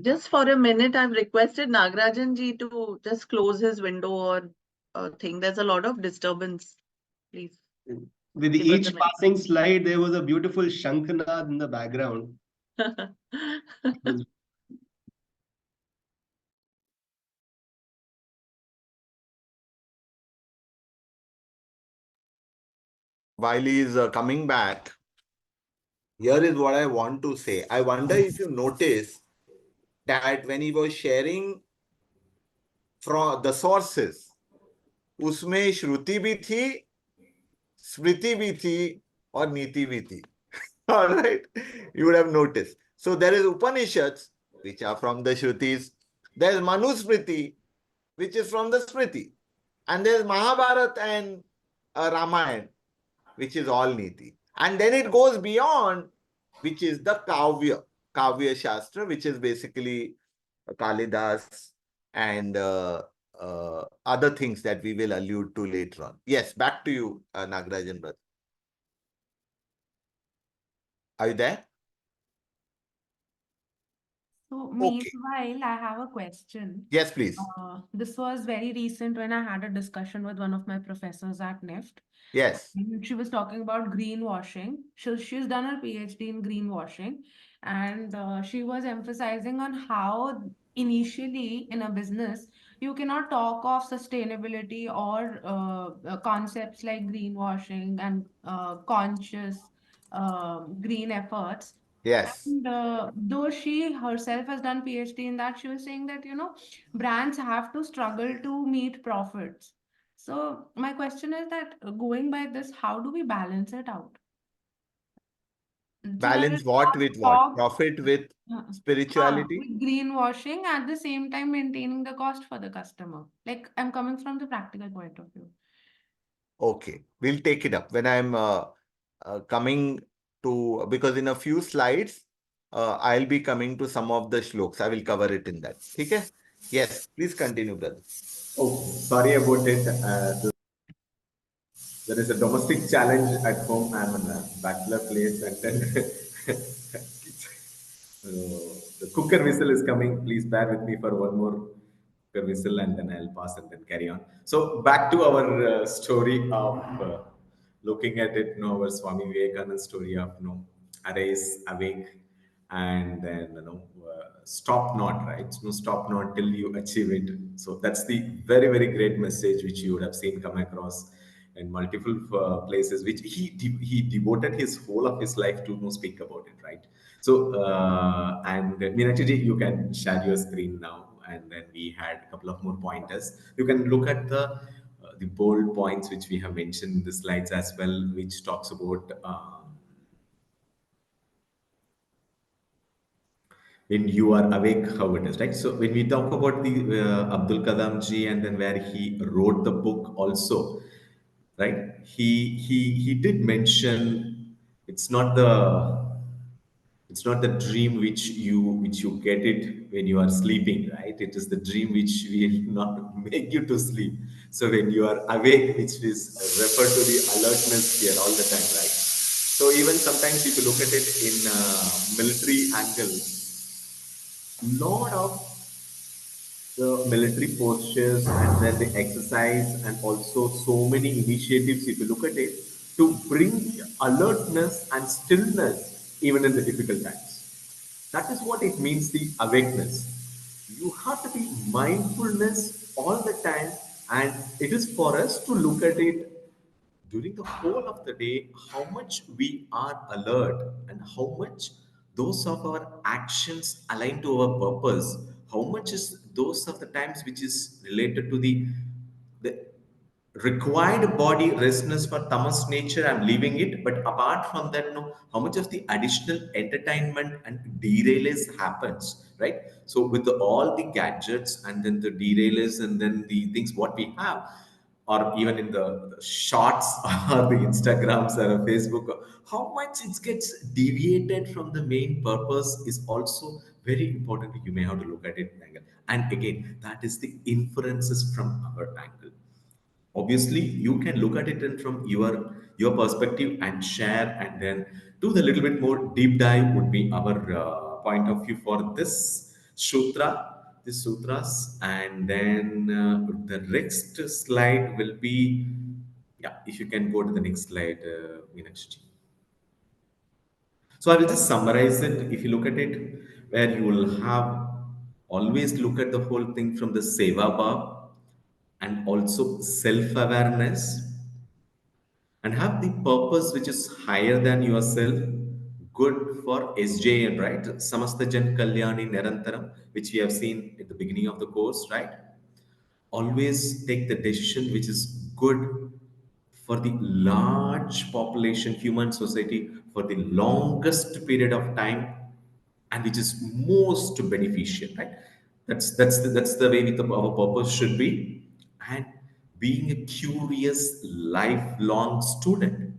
Just for a minute, I've requested Nagarajan ji to just close his window or thing. There's a lot of disturbance. Please. With Give us a each minute. passing slide, there was a beautiful Shankara in the background. While he is coming back, here is what I want to say. I wonder if you notice that when he was sharing from the sources, उसमें श्रुति भी थी, स्मृति भी थी और नीति भी थी. All right, you would have noticed. So there is Upanishads, which are from the Shrutis. There is Manusmriti, which is from the Smriti. And there's Mahabharata and Ramayana, which is all Niti. And then it goes beyond, which is the Kavya Shastra, which is basically Kalidas and other things that we will allude to later on. Yes, back to you, Nagarajan brother. Are you there? So, Okay. meanwhile, I have a question. Yes, please. This was very recent when I had a discussion with one of my professors at NIFT. Yes. And she was talking about greenwashing. She's done her PhD in greenwashing, and she was emphasizing on how initially in a business you cannot talk of sustainability or concepts like greenwashing and conscious green efforts. Yes. And though she herself has done PhD in that, she was saying that, brands have to struggle to meet profits. So my question is that going by this, how do we balance it out? So that Balance it's what not with what? talked Profit with spirituality? with greenwashing at the same time maintaining the cost for the customer. Like I'm coming from the practical point of view. Okay, we'll take it up when I'm coming to, because in a few slides, I'll be coming to some of the shloks. I will cover it in that. Okay? Yes, please continue, brother. Oh, sorry about it. There is a domestic challenge at home. I'm in a bachelor place, and then the cooker whistle is coming. Please bear with me for one more cooker whistle, and then I'll pass and then carry on. So back to our story of looking at it. Our Swami Vivekananda story of arise, awake, and then stop not, right? No, stop not till you achieve it. So that's the very very great message which you would have seen come across in multiple places, which he devoted his whole of his life to speak about it, right? So and Meenakshi ji, you can share your screen now, and then we had a couple of more pointers. You can look at the bold points which we have mentioned in the slides as well, which talks about when you are awake, how it is, right? So when we talk about the Abdul Kalam ji, and then where he wrote the book also, right? He did mention it's not the dream which you get it when you are sleeping, right? It is the dream which will not make you to sleep. So when you are awake, which is referred to the alertness here all the time, right? So even sometimes if you look at it in military angle, lot of the military postures and then the exercise and also so many initiatives, if you look at it, to bring alertness and stillness even in the difficult times. That is what it means, the awakeness. You have to be mindfulness all the time, and it is for us to look at it during the whole of the day, how much we are alert and how much those of our actions align to our purpose, how much is those of the times which is related to the required body restness for tamas nature, I'm leaving it. But apart from that, how much of the additional entertainment and derailers happens, right? So with all the gadgets and then the derailers and then the things what we have, or even in the shorts or the Instagrams or Facebook, how much it gets deviated from the main purpose is also very important. You may have to look at it angle. And again, that is the inferences from our angle. Obviously you can look at it and from your perspective and share, and then do the little bit more deep dive would be our point of view for this sutras. And then the next slide will be, yeah, if you can go to the next slide, Meenakshi. So I will just summarize it. If you look at it, where you will have always look at the whole thing from the seva bhav and also self-awareness, and have the purpose which is higher than yourself, good for SJN, right? Samasta Jan Kalyani Nirantaram, which we have seen at the beginning of the course, right? Always take the decision which is good for the large population, human society, for the longest period of time, and which is most beneficial, right? That's the way our purpose should be, and being a curious lifelong student.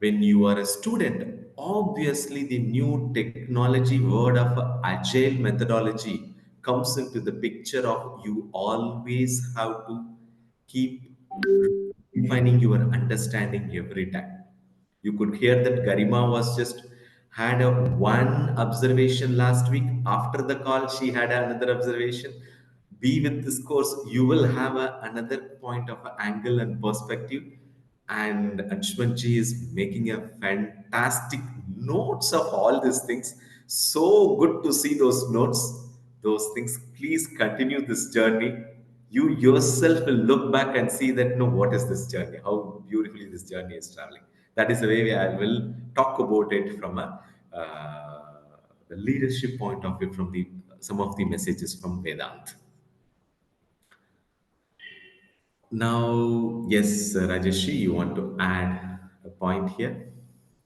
When you are a student, obviously the new technology word of agile methodology comes into the picture of you always have to keep defining your understanding every time. You could hear that Garima was just had a one observation last week. After the call, she had another observation. Be with this course, you will have another point of angle and perspective. And Anshumanji is making a fantastic notes of all these things. So good to see those notes, those things. Please continue this journey. You yourself will look back and see that, no, what is this journey? How beautifully this journey is traveling. That is the way I will talk about it from a the leadership point of view, from the some of the messages from Vedant. Now, yes, Rajeshri, you want to add a point here?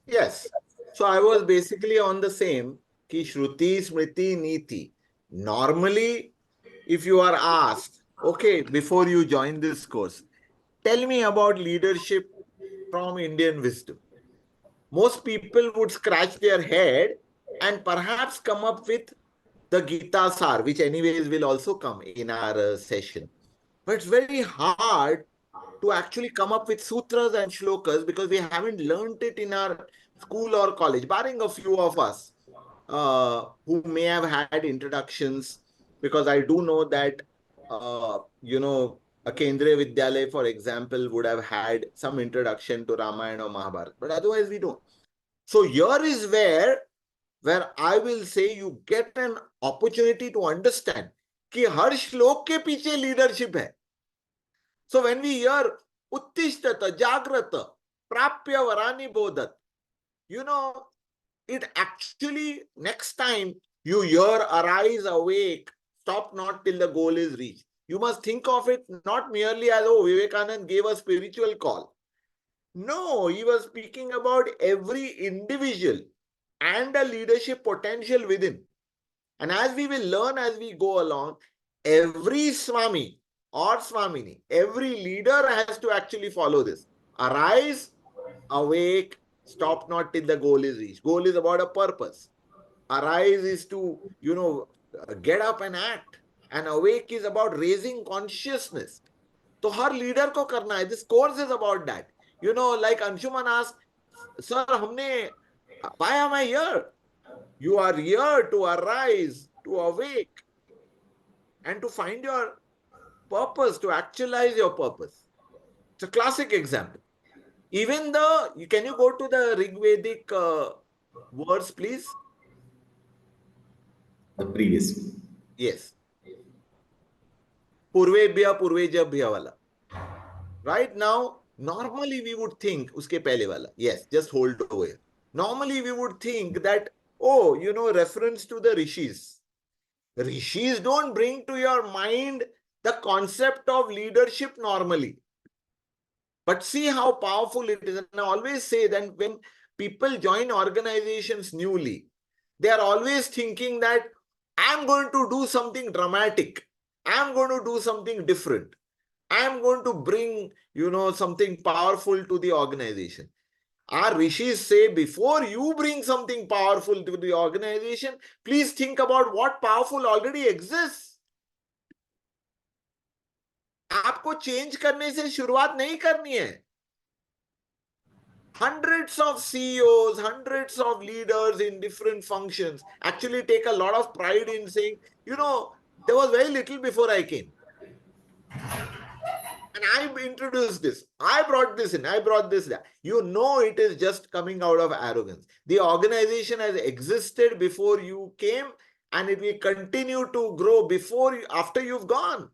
Yes. So I was basically on the same, ki Shruti, Smriti, Niti. Normally, if you are asked, okay, before you join this course, tell me about leadership from Indian wisdom. Most people would scratch their head and perhaps come up with the Gita Sar, which anyways will also come in our session. But it's very hard to actually come up with sutras and shlokas because we haven't learned it in our school or college, barring a few of us who may have had introductions, because I do know that, a Kendriya Vidyalaya, for example, would have had some introduction to Ramayana or Mahabharata, but otherwise we don't. So here is where I will say you get an opportunity to understand कि हर श्लोक के पीछे leadership है. So when we hear Uttishtata, Jagrata, Prapya Varani Bodhat, it actually, next time you hear arise, awake, stop not till the goal is reached. You must think of it not merely as, oh, Vivekanand gave a spiritual call. No, he was speaking about every individual and a leadership potential within. And as we will learn as we go along, every Swami or Swamini, every leader has to actually follow this. Arise, awake, stop not till the goal is reached. Goal is about a purpose. Arise is to, get up and act. And awake is about raising consciousness. So her leader को करना है. This course is about that. Like Anshuman asked, Sir, why am I here? You are here to arise, to awake, and to find your purpose, to actualize your purpose. It's a classic example. Even can you go to the Rigvedic words, please? The previous one. Yes. Purvebhya, Purvejabhya wala. Right now, normally we would think, uske pehle wala. Yes, just hold over here. Normally we would think that, reference to the rishis. Rishis don't bring to your mind the concept of leadership normally. But see how powerful it is. And I always say that when people join organizations newly, they are always thinking that I'm going to do something dramatic. I'm going to do something different. I'm going to bring, something powerful to the organization. Our rishis say, before you bring something powerful to the organization, please think about what powerful already exists. आपको change करने से शुरुआत नहीं करनी है. Hundreds of CEOs, hundreds of leaders in different functions actually take a lot of pride in saying, there was very little before I came. And I introduced this. I brought this in. I brought this there. It is just coming out of arrogance. The organization has existed before you came, and it will continue to grow after you've gone.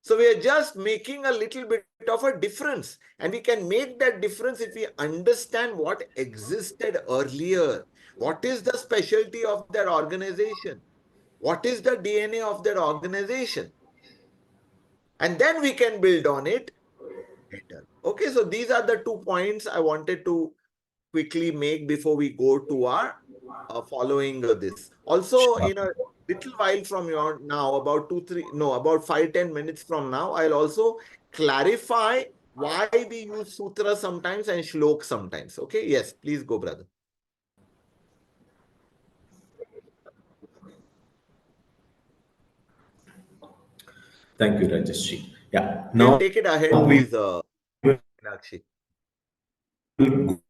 So we are just making a little bit of a difference, and we can make that difference if we understand what existed earlier. What is the specialty of that organization? What is the DNA of that organization? And then we can build on it better. Okay, so these are the 2 points I wanted to quickly make before we go to our following this. Also, in a little while from your now, about 2, 3, no, about 5, 10 minutes from now, I'll also clarify why we use sutra sometimes and shlok sometimes. Okay. Yes, please go, brother. Thank you, Rajeshri. Yeah. You can Now take it ahead, we please, Meenakshi. will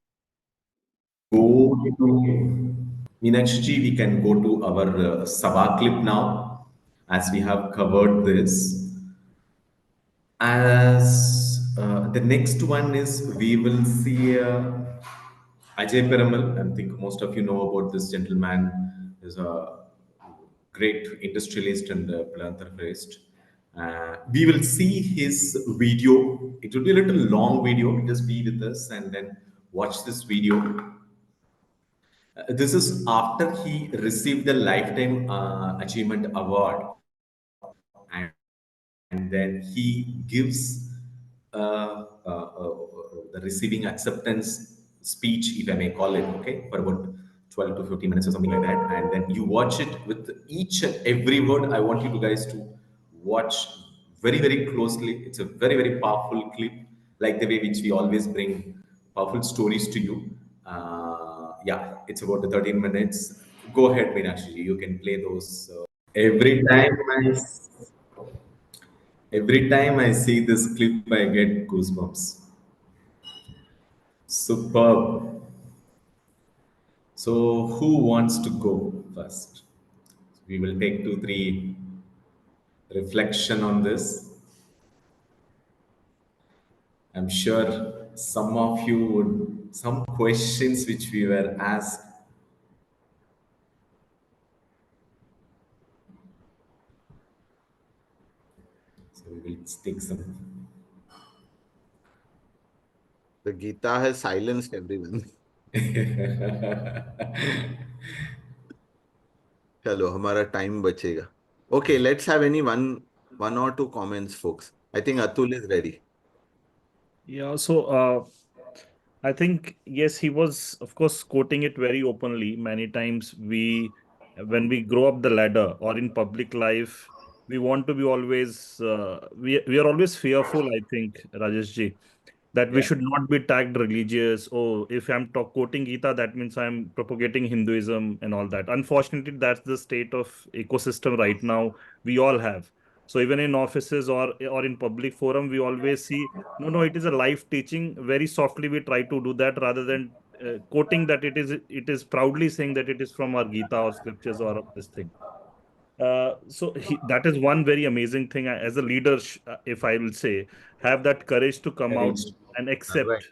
go to Meenakshi, we can go to our Sabha clip now, as we have covered this. As the next one is, we will see Ajay Piramal. I think most of you know about this gentleman. Is a great industrialist and philanthropist. We will see his video. It will be a little long video. Just be with us and then watch this video. This is after he received the Lifetime Achievement Award, and then he gives the receiving acceptance speech, if I may call it, okay, for about 12 to 15 minutes or something like that. And then you watch it with each and every word. I want you to guys to watch very, very closely. It's a very, very powerful clip, like the way which we always bring powerful stories to you. Yeah, it's about the 13 minutes. Go ahead, Meenakshi. You can play those. Every time I Every time I see this clip, I get goosebumps. Superb. So, who wants to go first? We will take 2, 3 reflection on this. I'm sure some of you would, some questions which we were asked. So, we will take some. The Geeta has silenced everyone. चलो हमारा time बचेगा. Okay, let's have any one or two comments, folks. I think Atul is ready. Yeah, so I think yes, he was of course quoting it very openly. Many times when we grow up the ladder or in public life, we want to be always we are always fearful. I think Rajesh ji, that we Yeah. should not be tagged religious. Oh, if I'm quoting Gita, that means I'm propagating Hinduism and all that. Unfortunately, that's the state of ecosystem right now. We all have. So even in offices or in public forum, we always see no, it is a life teaching. Very softly, we try to do that rather than quoting that it is proudly saying that it is from our Gita or scriptures or this thing. That is one very amazing thing as a leader, if I will say, have that courage to come out Courage. and Right. accept.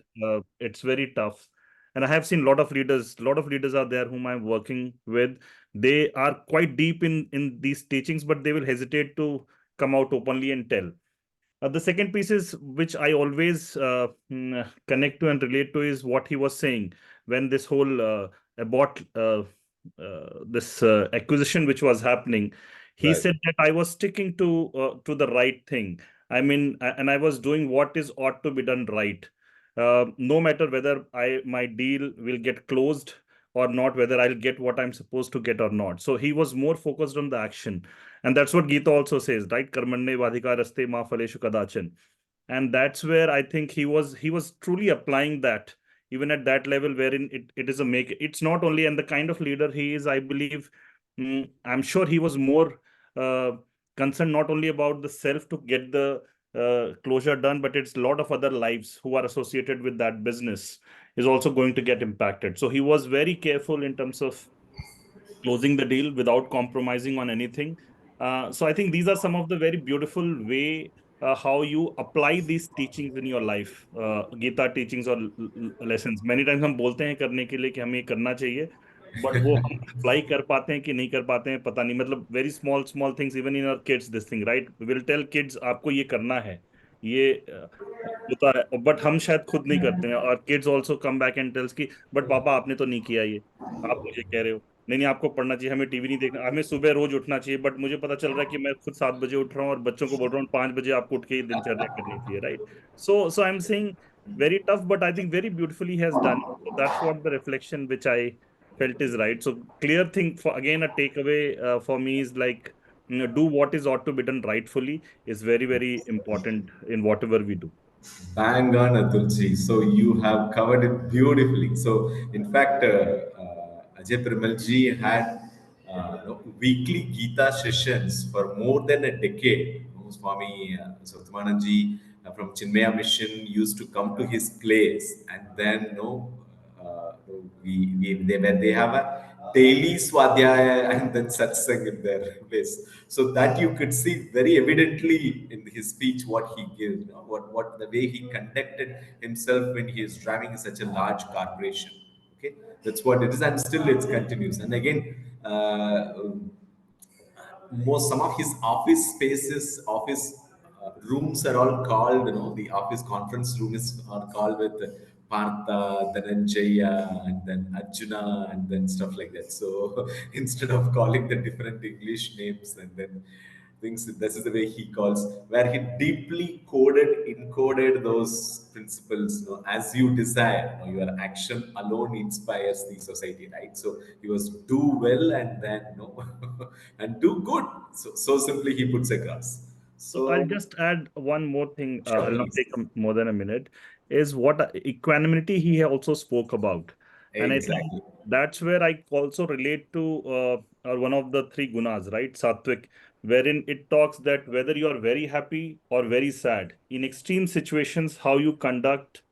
It's very tough. And I have seen a lot of leaders are there whom I'm working with. They are quite deep in these teachings, but they will hesitate to come out openly and tell. The second piece is which I always connect to and relate to is what he was saying when this whole about this acquisition which was happening. He Right. said that I was sticking to the right thing. I mean, and I was doing what is ought to be done right. No matter whether my deal will get closed or not, whether I'll get what I'm supposed to get or not. So he was more focused on the action, and that's what Gita also says, right? Karmanne vadhikaraste ma phaleshu kadachan. And that's where I think he was truly applying that, even at that level wherein it is a make. It's not only and the kind of leader he is, I believe, I'm sure he was more uh, concerned not only about the self to get the closure done, but it's a lot of other lives who are associated with that business is also going to get impacted. So he was very careful in terms of closing the deal without compromising on anything. So I think these are some of the very beautiful way how you apply these teachings in your life, Gita teachings or lessons. Many times हम बोलते हैं करने के लिए कि हमें ये करना चाहिए, but वो हम apply कर पाते हैं कि नहीं कर पाते हैं पता नहीं. मतलब very small things even in our kids, this thing, right? We will tell kids आपको ये करना है, ये होता है, बट हम शायद खुद नहीं करते हैं. और kids also come back and tells की बट पापा आपने तो नहीं किया ये, आप मुझे कह रहे हो. नहीं नहीं, आपको पढ़ना चाहिए, हमें टीवी नहीं देखना, हमें सुबह रोज उठना चाहिए, बट मुझे पता चल रहा है कि मैं खुद 7 बजे उठ रहा हूँ और बच्चों को बोल रहा हूँ 5 बजे आपको उठ के ये दिनचर्या करनी चाहिए, right? So I am saying very tough, but I think very beautifully he has done it. So that's what the reflection which I felt is right. So clear thing for again a takeaway for me is like do what is ought to be done rightfully is very, very important in whatever we do. Bang on, Atulji. So you have covered it beautifully. So in fact, Ajay Piramalji had weekly Geeta sessions for more than a decade. Swami Satyamanandji from Chinmaya Mission used to come to his place, and then they have a daily swadhyaya and then satsang in their place. So that you could see very evidently in his speech what he gives, what the way he conducted himself when he is driving such a large corporation. Okay, that's what it is, and still it continues. And again, most some of his office spaces, office rooms are all called, the office conference room is are called with Partha, Dhananjaya, and then Arjuna, and then stuff like that. So instead of calling the different English names and then things, this is the way he calls, where he deeply encoded those principles, as you desire. Your action alone inspires the society, right? So he was do well and then and do good. So simply he puts across. So I'll So just add one more thing. sure, I'll not please. take more than a minute. Is what equanimity he also spoke about, and I think Exactly. that's where I also relate to one of the three gunas, right? Sattvic, wherein it talks that whether you are very happy or very sad, in extreme situations, how you conduct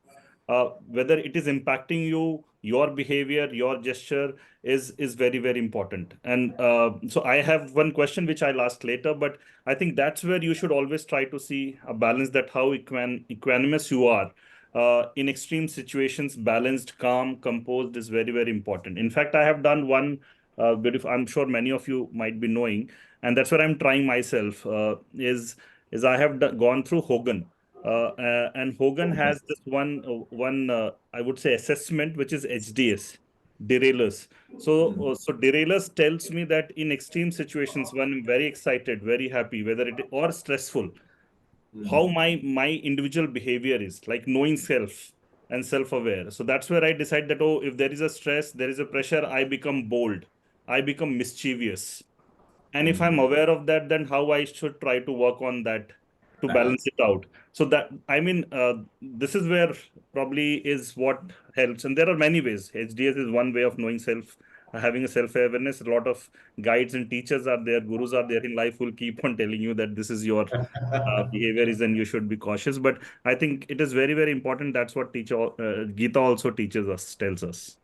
whether it is impacting you, your behavior, your gesture is very, very important. And so I have one question which I'll ask later, but I think that's where you should always try to see a balance, that how equanimous you are in extreme situations. Balanced, calm, composed is very, very important. In fact, I have done one beautiful, I'm sure many of you might be knowing, and that's what I'm trying myself, is I have gone through Hogan. And Hogan has this one I would say assessment, which is HDS, derailers. So derailers tells me that in extreme situations, when I'm very excited, very happy, whether it or stressful, how my individual behavior is, like knowing self and self-aware. So that's where I decide that, oh, if there is a stress, there is a pressure, I become bold, I become mischievous. And if I'm aware of that, then how I should try to work on that to balance Balance. it out. So that, I mean, this is where probably is what helps. And there are many ways. HDS is one way of knowing self, having a self-awareness. A lot of guides and teachers are there, gurus are there in life who will keep on telling you that this is your behavior is and you should be cautious. But I think it is very, very important. That's what teacher Geeta also teaches us, tells us.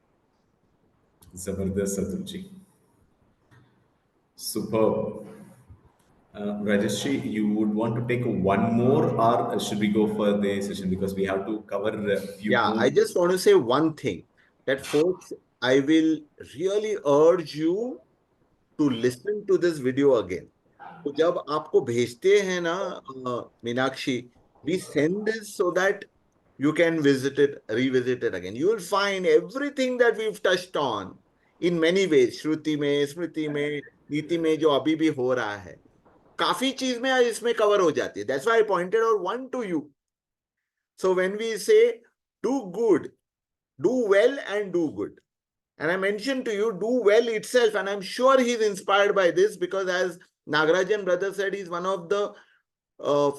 Zabardast, Atulji. Superb. Rajeshri, you would want to take one more, or should we go for the session, because we have to cover a few Yeah, more? I just want to say one thing that folks, I will really urge you to listen to this video again. तो जब आपको भेजते हैं ना Meenakshi, we send this so that you can visit it, revisit it again. You will find everything that we've touched on in many ways, श्रुति में, स्मृति में, नीति में, जो अभी भी हो रहा है, काफी चीज में इसमें कवर हो जाती है. That's why I pointed out one to you. So when we say do good, do well and do good. And I mentioned to you, do well itself. And I'm sure he's inspired by this because, as Nagarajan brother said, he's one of the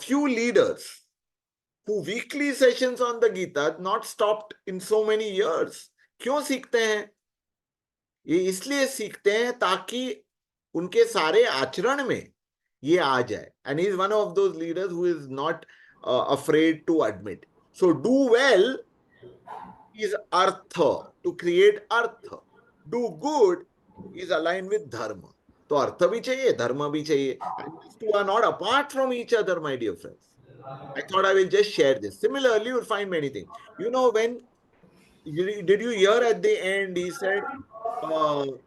few leaders who weekly sessions on the Gita not stopped in so many years. क्यों सीखते हैं? ये इसलिए सीखते हैं ताकि उनके सारे आचरण में ये आ जाए. And he is one of those leaders who is not afraid to admit. So do well is artha, to create artha. Do good is aligned with dharma. तो अर्थ भी चाहिए, धर्म भी चाहिए. And these two are not apart from each other, my dear friends. I thought I will just share this. Similarly, you'll find many things. When did you hear at the end, he said,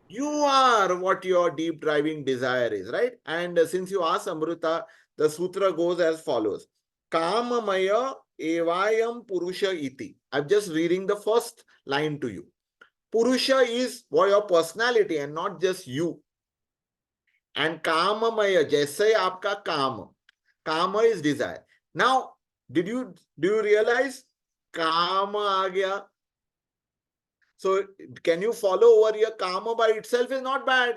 you are what your deep driving desire is, right? And since you asked Amrita, the sutra goes as follows. Kamamaya evayam purusha iti. I'm just reading the first line to you. Purusha is for your personality and not just you. And kamamaya, jaise aapka kama. Kama is desire. Now, do you realize kama aa gaya? So can you follow over here? Kama by itself is not bad.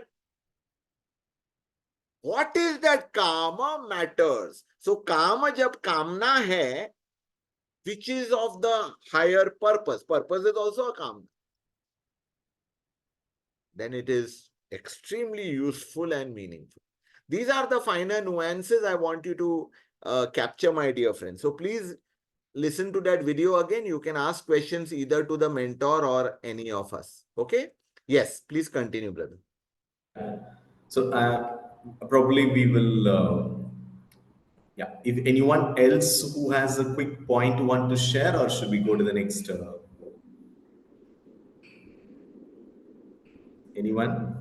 What is that kama matters. So kama jab kamna hai, which is of the higher purpose. Purpose is also a kamna. Then it is extremely useful and meaningful. These are the finer nuances I want you to capture, my dear friends. So please listen to that video again. You can ask questions either to the mentor or any of us. Okay? Yes, please continue, brother. So probably we will, yeah. If anyone else who has a quick point want to share, or should we go to the next? Anyone?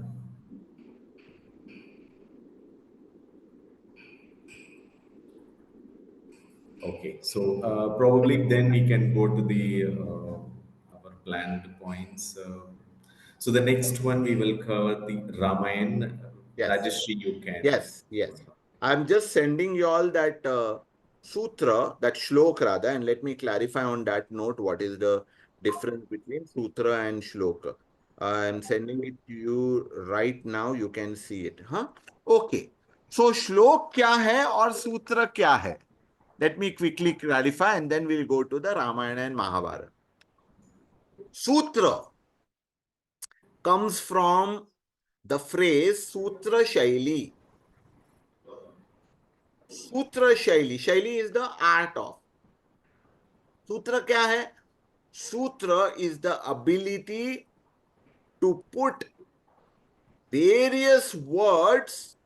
Okay, so probably then we can go to the our planned points. So the next one we will cover the Ramayana. Yes. Rajeshri, you can. Yes, yes. I'm just sending you all that sutra, that shlok rather, and let me clarify on that note what is the difference between sutra and shloka. I'm sending it to you right now. You can see it. Huh? Okay. So shlok kya hai or sutra kya hai? Let me quickly clarify and then we'll go to the Ramayana and Mahabharata. Sutra comes from the phrase Sutra Shaili. Sutra Shaili. Shaili is the art of. Sutra kya hai? Sutra is the ability to put various words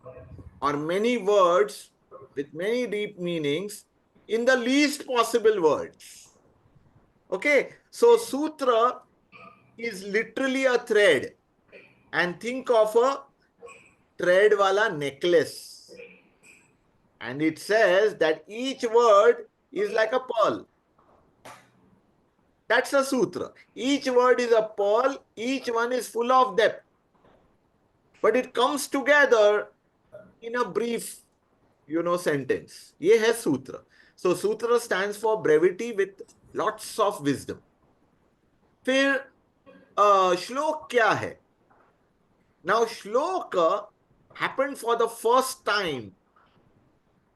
or many words with many deep meanings in the least possible words. Okay, so sutra is literally a thread, and think of a thread wala necklace, and it says that each word is like a pearl. That's a sutra. Each word is a pearl, each one is full of depth, but it comes together in a brief, sentence. Ye hai sutra. So sutra stands for brevity with lots of wisdom. फिर श्लोक क्या है? Now shloka happened for the first time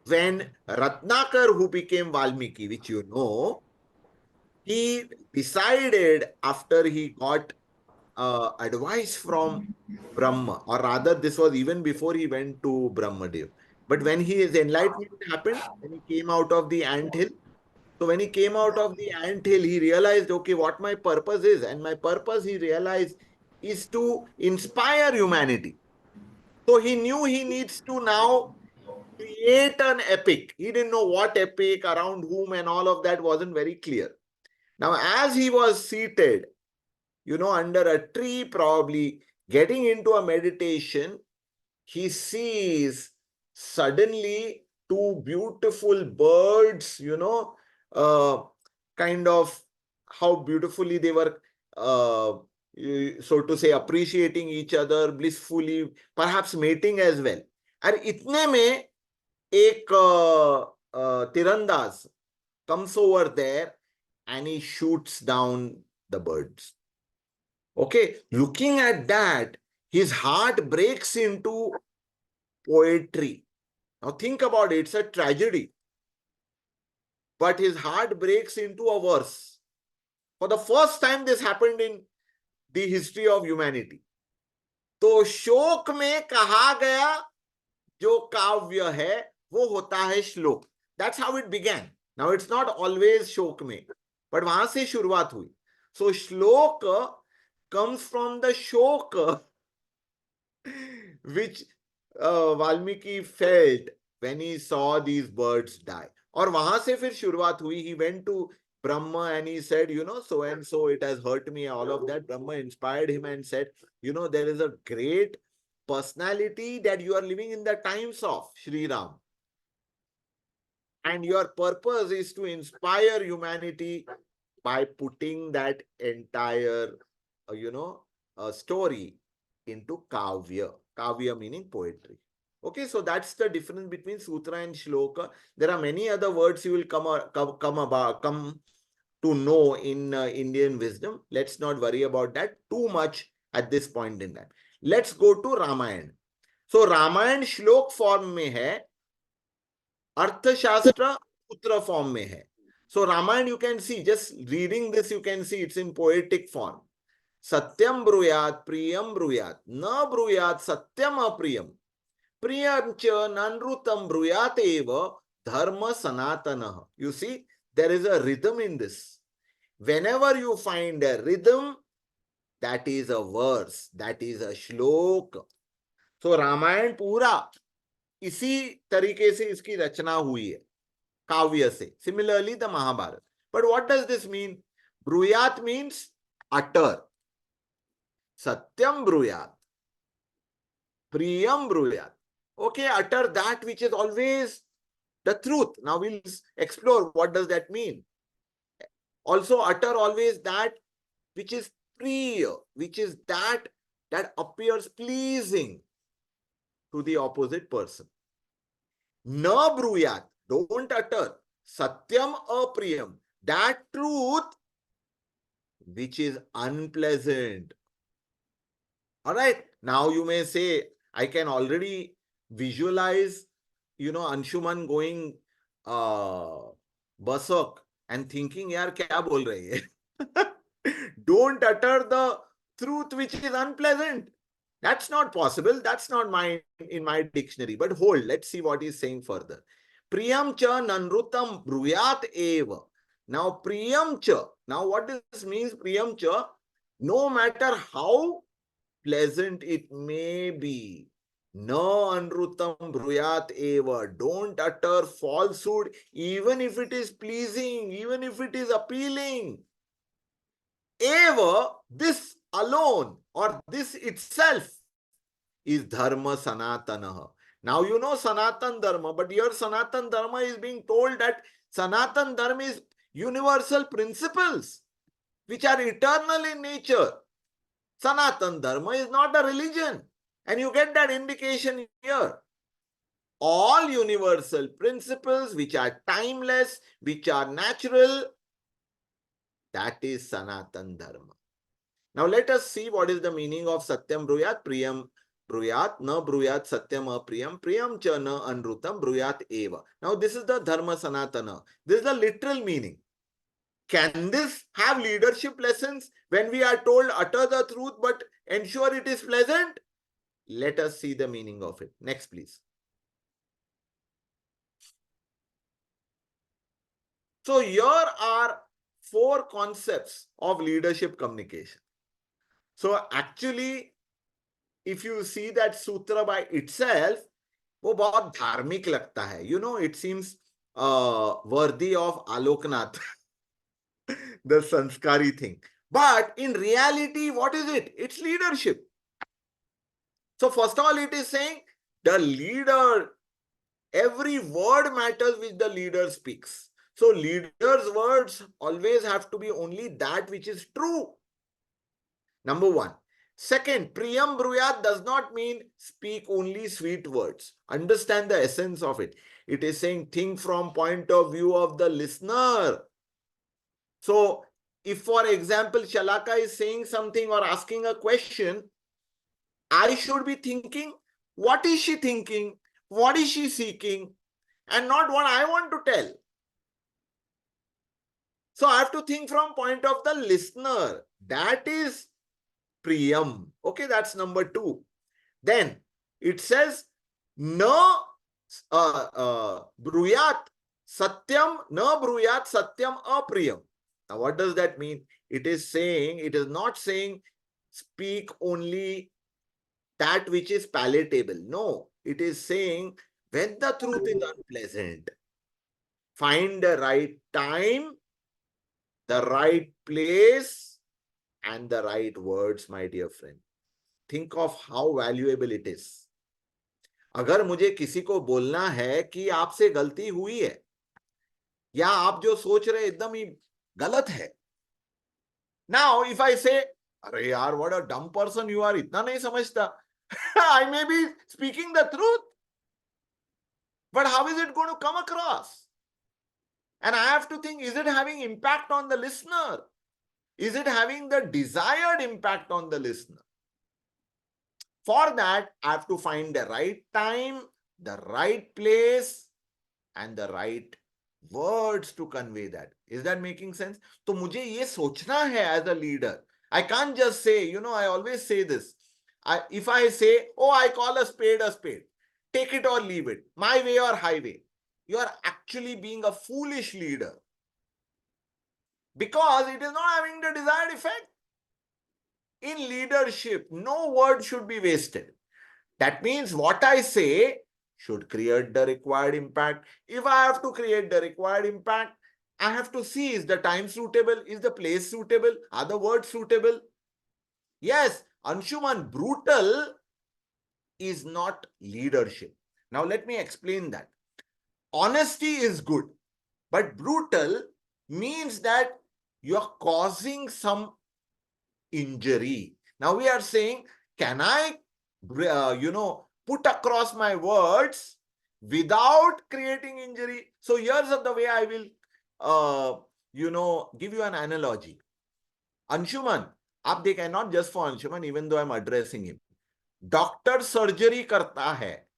when Ratnakar, who became Valmiki, which you know, he decided after he got advice from Brahma, or rather, this was even before he went to Brahmadev. But when his enlightenment happened, when he came out of the anthill, so when he came out of the anthill, he realized, okay, what my purpose is. And my purpose, he realized, is to inspire humanity. So he knew he needs to now create an epic. He didn't know what epic, around whom, and all of that wasn't very clear. Now, as he was seated, under a tree, probably getting into a meditation, he sees suddenly two beautiful birds, kind of how beautifully they were, so to say, appreciating each other blissfully, perhaps mating as well. And itne mein ek tirandaz comes over there and he shoots down the birds. Okay, looking at that, his heart breaks into poetry. Now think about it, it's a tragedy. But his heart breaks into a verse. For the first time this happened in the history of humanity. तो शोक में कहा गया जो काव्य है वो होता है श्लोक. That's how it began. Now it's not always शोक में, but वहां से शुरुआत हुई. So श्लोक comes from the शोक which Valmiki felt when he saw these birds die. और वहां से फिर शुरुआत हुई. He went to Brahma and he said, so and so, it has hurt me, all of that. Brahma inspired him and said, there is a great personality that you are living in the times of, Sri Ram. And your purpose is to inspire humanity by putting that entire, story into kavya. Kavya meaning poetry. Okay, so that's the difference between sutra and shloka. There are many other words you will come to know in Indian wisdom. Let's not worry about that too much at this point in time. Let's go to Ramayana. So Ramayana श्लोक form में है, अर्थशास्त्र सूत्र form में है. So Ramayana, you can see, just reading this, you can see it's in poetic form. Satyam bruyat priyam bruyat na bruyat satyam apriyam priyam cha nanrutam bruyat eva dharma sanatanah. You see, there is a rhythm in this. Whenever you find a rhythm, that is a verse, that is a shlok. So Ramayan पूरा इसी तरीके से इसकी रचना हुई है, काव्य से. Similarly, the Mahabharata. But what does this mean? Bruyat means utter. Satyam bruyat. Priyam bruyat. Okay, utter that which is always the truth. Now we'll explore what does that mean. Also utter always that which is priya, which is that appears pleasing to the opposite person. Na bruyat, don't utter. Satyam apriyam, that truth which is unpleasant. All right. Now you may say, I can already visualize, Anshuman going berserk and thinking, yaar, kya bol rahi hai? Don't utter the truth which is unpleasant. That's not possible. That's not in my dictionary. But hold, let's see what he's saying further. Priyam cha nanrutam bruyat eva. Now, priyam cha. Now, what this means, priyam cha? No matter how pleasant it may be, no anrutam bruyat eva. Don't utter falsehood, even if it is pleasing, even if it is appealing. Eva, this alone or this itself is dharma sanatana. Now you know Sanatan Dharma, but here Sanatan Dharma is being told that Sanatan Dharma is universal principles which are eternal in nature. Sanatan Dharma is not a religion. And you get that indication here. All universal principles which are timeless, which are natural, that is Sanatan Dharma. Now let us see what is the meaning of Satyam Bruyat, Priyam Bruyat, Na Bruyat, Satyam Apriyam, Priyam Cha Na Anrutam Bruyat Eva. Now this is the Dharma Sanatana. This is the literal meaning. Can this have leadership lessons when we are told utter the truth but ensure it is pleasant? Let us see the meaning of it. Next, please. So here are 4 concepts of leadership communication. So actually, if you see that sutra by itself, वो बहुत धार्मिक लगता है. It seems worthy of Aloknath, the sanskari thing. But in reality, what is it? It's leadership. So first of all, it is saying the leader, every word matters which the leader speaks. So leader's words always have to be only that which is true. Number 1. Second, Priyam Bruyat does not mean speak only sweet words. Understand the essence of it. It is saying think from point of view of the listener. So if, for example, Shalaka is saying something or asking a question, I should be thinking, what is she thinking? What is she seeking? And not what I want to tell. So I have to think from point of the listener. That is Priyam. Okay, that's number 2. Then it says, na bruyat satyam, na bruyat satyam apriyam. Now what does that mean? It is saying, it is not saying speak only that which is palatable. No, it is saying when the truth is unpleasant, find the right time, the right place, and the right words, my dear friend. Think of how valuable it is. अगर मुझे किसी को बोलना है कि आपसे गलती हुई है या आप जो सोच रहे एकदम ही गलत है. Now if I say, अरे यार, what a dumb person you are, इतना नहीं समझता. I may be speaking the truth, but how is it going to come across? And I have to think, is it having impact on the listener? Is it having the desired impact on the listener? For that, I have to find the right time, the right place, and the right words to convey that. Is that making sense? So मुझे ये सोचना है as a leader. I can't just say, I always say this. If I say, oh, I call a spade, take it or leave it, my way or highway, you are actually being a foolish leader because it is not having the desired effect. In leadership, no word should be wasted. That means what I say should create the required impact. If I have to create the required impact, I have to see, is the time suitable? Is the place suitable? Are the words suitable? Yes, Anshuman, brutal is not leadership. Now let me explain that. Honesty is good, but brutal means that you're causing some injury. Now we are saying, can I, put across my words without creating injury? So here's the way I will, give you an analogy. Anshuman, आप देखें, not just for Anshuman, even though I'm addressing him. Doctor surgery करता है,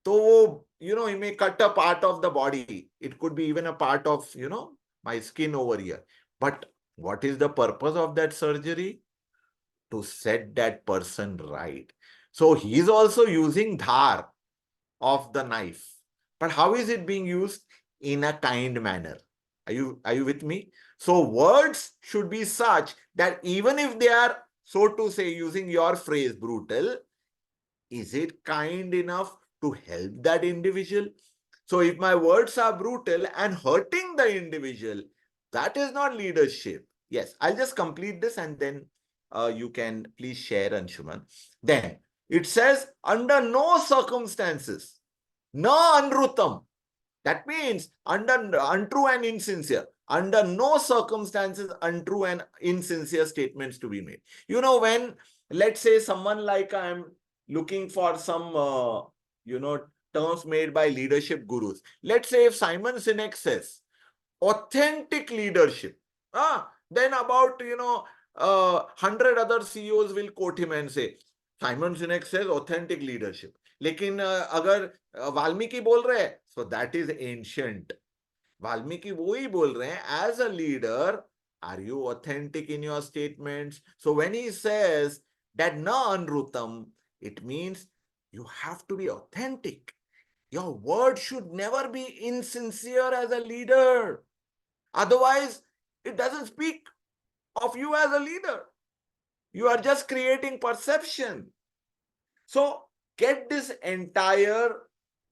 तो वो, he may cut a part of the body. It could be even a part of, my skin over here. But what is the purpose of that surgery? To set that person right. So he is also using dhar of the knife. But how is it being used? In a kind manner. Are you with me? So words should be such that even if they are, so to say, using your phrase, brutal, is it kind enough to help that individual? So if my words are brutal and hurting the individual, that is not leadership. Yes, I'll just complete this and then you can please share, Anshuman. Then it says, under no circumstances, na anrutam. That means untrue and insincere. Under no circumstances, untrue and insincere statements to be made. When, let's say, someone like I'm looking for some, terms made by leadership gurus. Let's say if Simon Sinek says, authentic leadership, then about 100 other CEOs will quote him and say Simon Sinek says authentic leadership. लेकिन अगर वाल्मीकि बोल रहे हैं, so that is ancient. Valmiki वो ही बोल रहे हैं, as a leader, are you authentic in your statements? So when he says that na anrutam, it means you have to be authentic. Your word should never be insincere as a leader. Otherwise, it doesn't speak of you as a leader. You are just creating perception. So get this entire,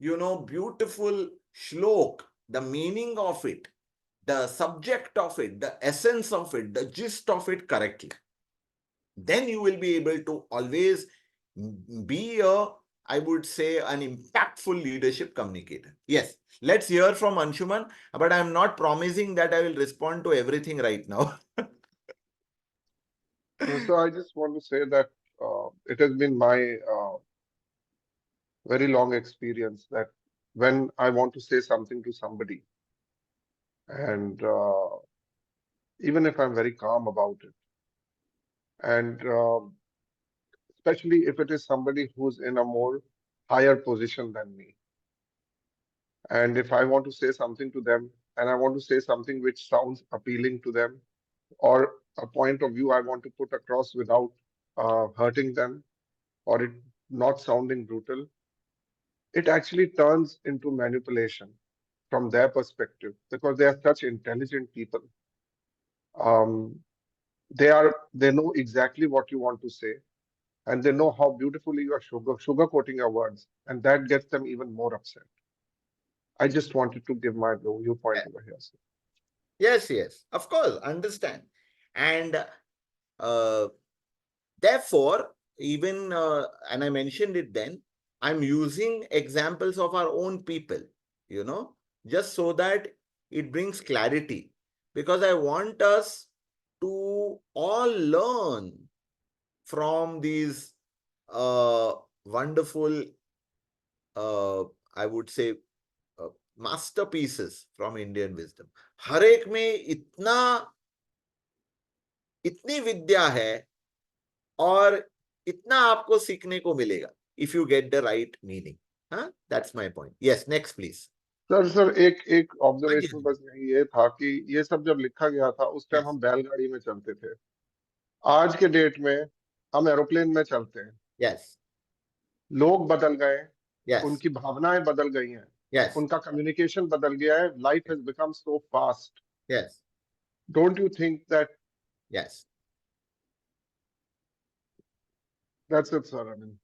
beautiful shlok, the meaning of it, the subject of it, the essence of it, the gist of it correctly. Then you will be able to always be I would say, an impactful leadership communicator. Yes, let's hear from Anshuman, but I'm not promising that I will respond to everything right now. So I just want to say that it has been my very long experience that when I want to say something to somebody, and even if I'm very calm about it, and especially if it is somebody who's in a more higher position than me, and if I want to say something to them, and I want to say something which sounds appealing to them, or a point of view I want to put across without hurting them, or it not sounding brutal, it actually turns into manipulation from their perspective because they are such intelligent people. Um, they know exactly what you want to say, and they know how beautifully you are sugarcoating your words, and that gets them even more upset. I just wanted to give my viewpoint over here. Sir. Yes, of course, understand. And therefore, even, and I mentioned it then, I'm using examples of our own people, just so that it brings clarity. Because I want us to all learn from these wonderful, I would say, masterpieces from Indian wisdom. हर एक में इतनी विद्या है और इतना आपको सीखने को मिलेगा if you get the right meaning. That's my point. Yes, next please. Sir एक हाँ जी, ऑब्जर्वेशन बस ये था कि ये सब जब लिखा गया था उस टाइम yes, हम बैलगाड़ी में चलते थे। आज के डेट में हम एरोप्लेन में चलते हैं। yes, लोग बदल गए, yes, उनकी भावनाएं बदल गई हैं, yes, उनका कम्युनिकेशन बदल गया है। Life has become so fast. yes, don't you think that? yes. That's it, sir. I mean,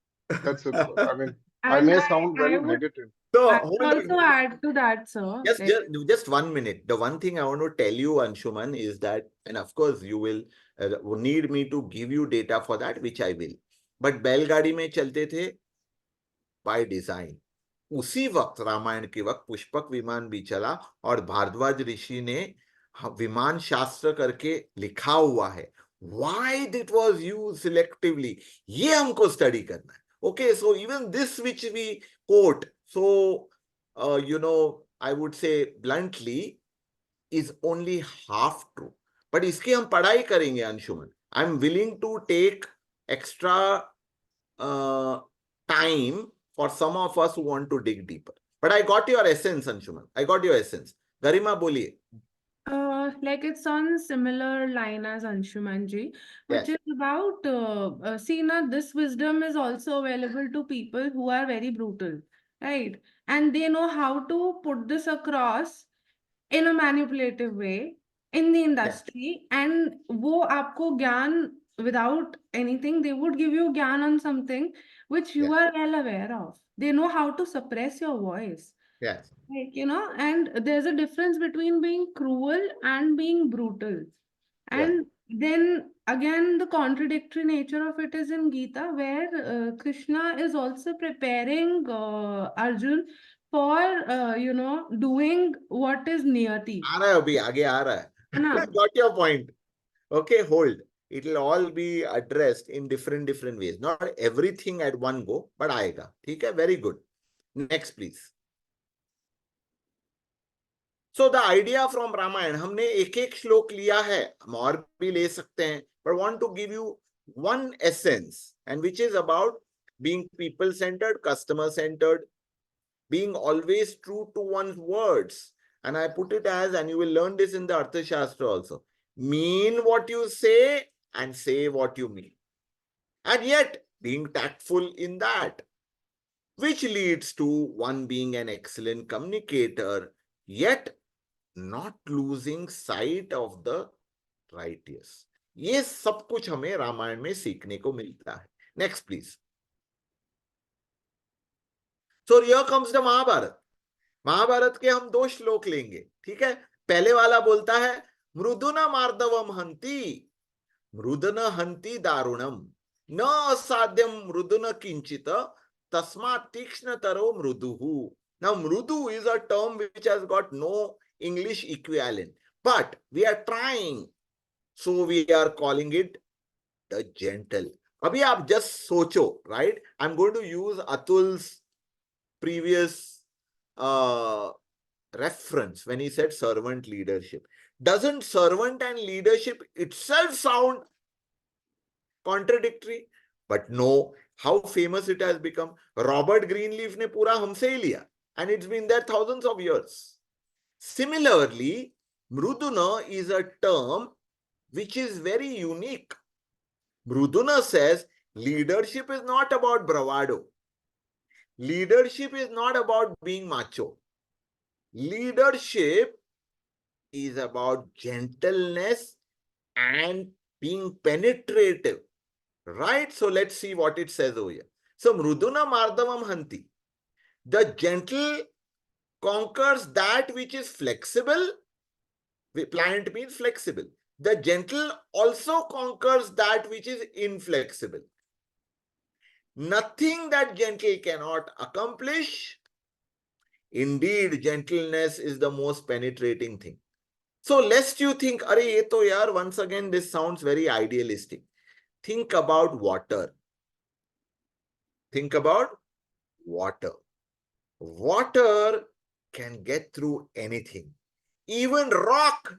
that's it, sir. I mean, I And may sound I very would negative. So I hold would on, also hold on. add to that, sir. Just 1 minute. The one thing I want to tell you, Anshuman, is that, and of course you will need me to give you data for that, which I will. But बैलगाड़ी में चलते थे by design. उसी वक्त रामायण के वक्त पुष्पक विमान भी चला और भारद्वाज ऋषि ने विमान शास्त्र करके लिखा हुआ है. Why it was used selectively? ये हमको स्टडी करना है. Okay, so even this which we quote, so I would say bluntly, is only half true. But इसकी हम पढ़ाई करेंगे Anshuman. I'm willing to take extra time for some of us who want to dig deeper. But I got your essence, Anshuman. I got your essence. Garima, boliye. Like it's on similar line as Anshumanji, which Yes, is about see now this wisdom is also available to people who are very brutal, right? And they know how to put this across in a manipulative way in the yes, industry, and wo aapko gyan without anything, they would give you gyan on something which you yes, are well aware of. They know how to suppress your voice. yes, Like, and there's a difference between being cruel and being brutal. yes. And then again, the contradictory nature of it is in Gita, where Krishna is also preparing Arjun for, doing what is niyati. आ रहा है अभी आगे आ रहा है. है ना? Got your point. Okay, hold. It will all be addressed in different ways. Not everything at one go, but आएगा. ठीक है? Very good. Next, please. So the idea from Ramayana, हमने एक श्लोक लिया है, हम और भी ले सकते हैं, but want to give you one essence, and which is about being people-centered, customer-centered, being always true to one's words. And I put it as, and you will learn this in the Arthashastra also, mean what you say and say what you mean. And yet, being tactful in that, which leads to one being an excellent communicator, yet not losing sight of the righteous. ये सब कुछ हमें रामायण में सीखने को मिलता है. Next, please. So here comes the Mahabharat. Mahabharat के हम 2 श्लोक लेंगे. ठीक है? पहले वाला बोलता है मृदुना मार्दवम हंति मृदन हंति दारुणम न असाध्यम मृदुन किंचित तस्मात् तीक्ष्णतरो मृदुः. Now mrudu is a term which has got no English equivalent, but we are trying, so we are calling it the gentle. Abhi aap just socho, right? I'm going to use Atul's previous reference when he said servant leadership. Doesn't servant and leadership itself sound contradictory? But no, how famous it has become. Robert Greenleaf ne pura humse hi liya, and it's been there thousands of years. Similarly, Mruduna is a term which is very unique. Mruduna says leadership is not about bravado. Leadership is not about being macho. Leadership is about gentleness and being penetrative. Right? So let's see what it says over here. So Mruduna Mardavam Hanti. The gentle conquers that which is flexible. Pliant means flexible. The gentle also conquers that which is inflexible. Nothing that gentle cannot accomplish. Indeed, gentleness is the most penetrating thing. So lest you think, Are ye to yaar, once again, this sounds very idealistic. Think about water. Think about water. Water can get through anything. Even rock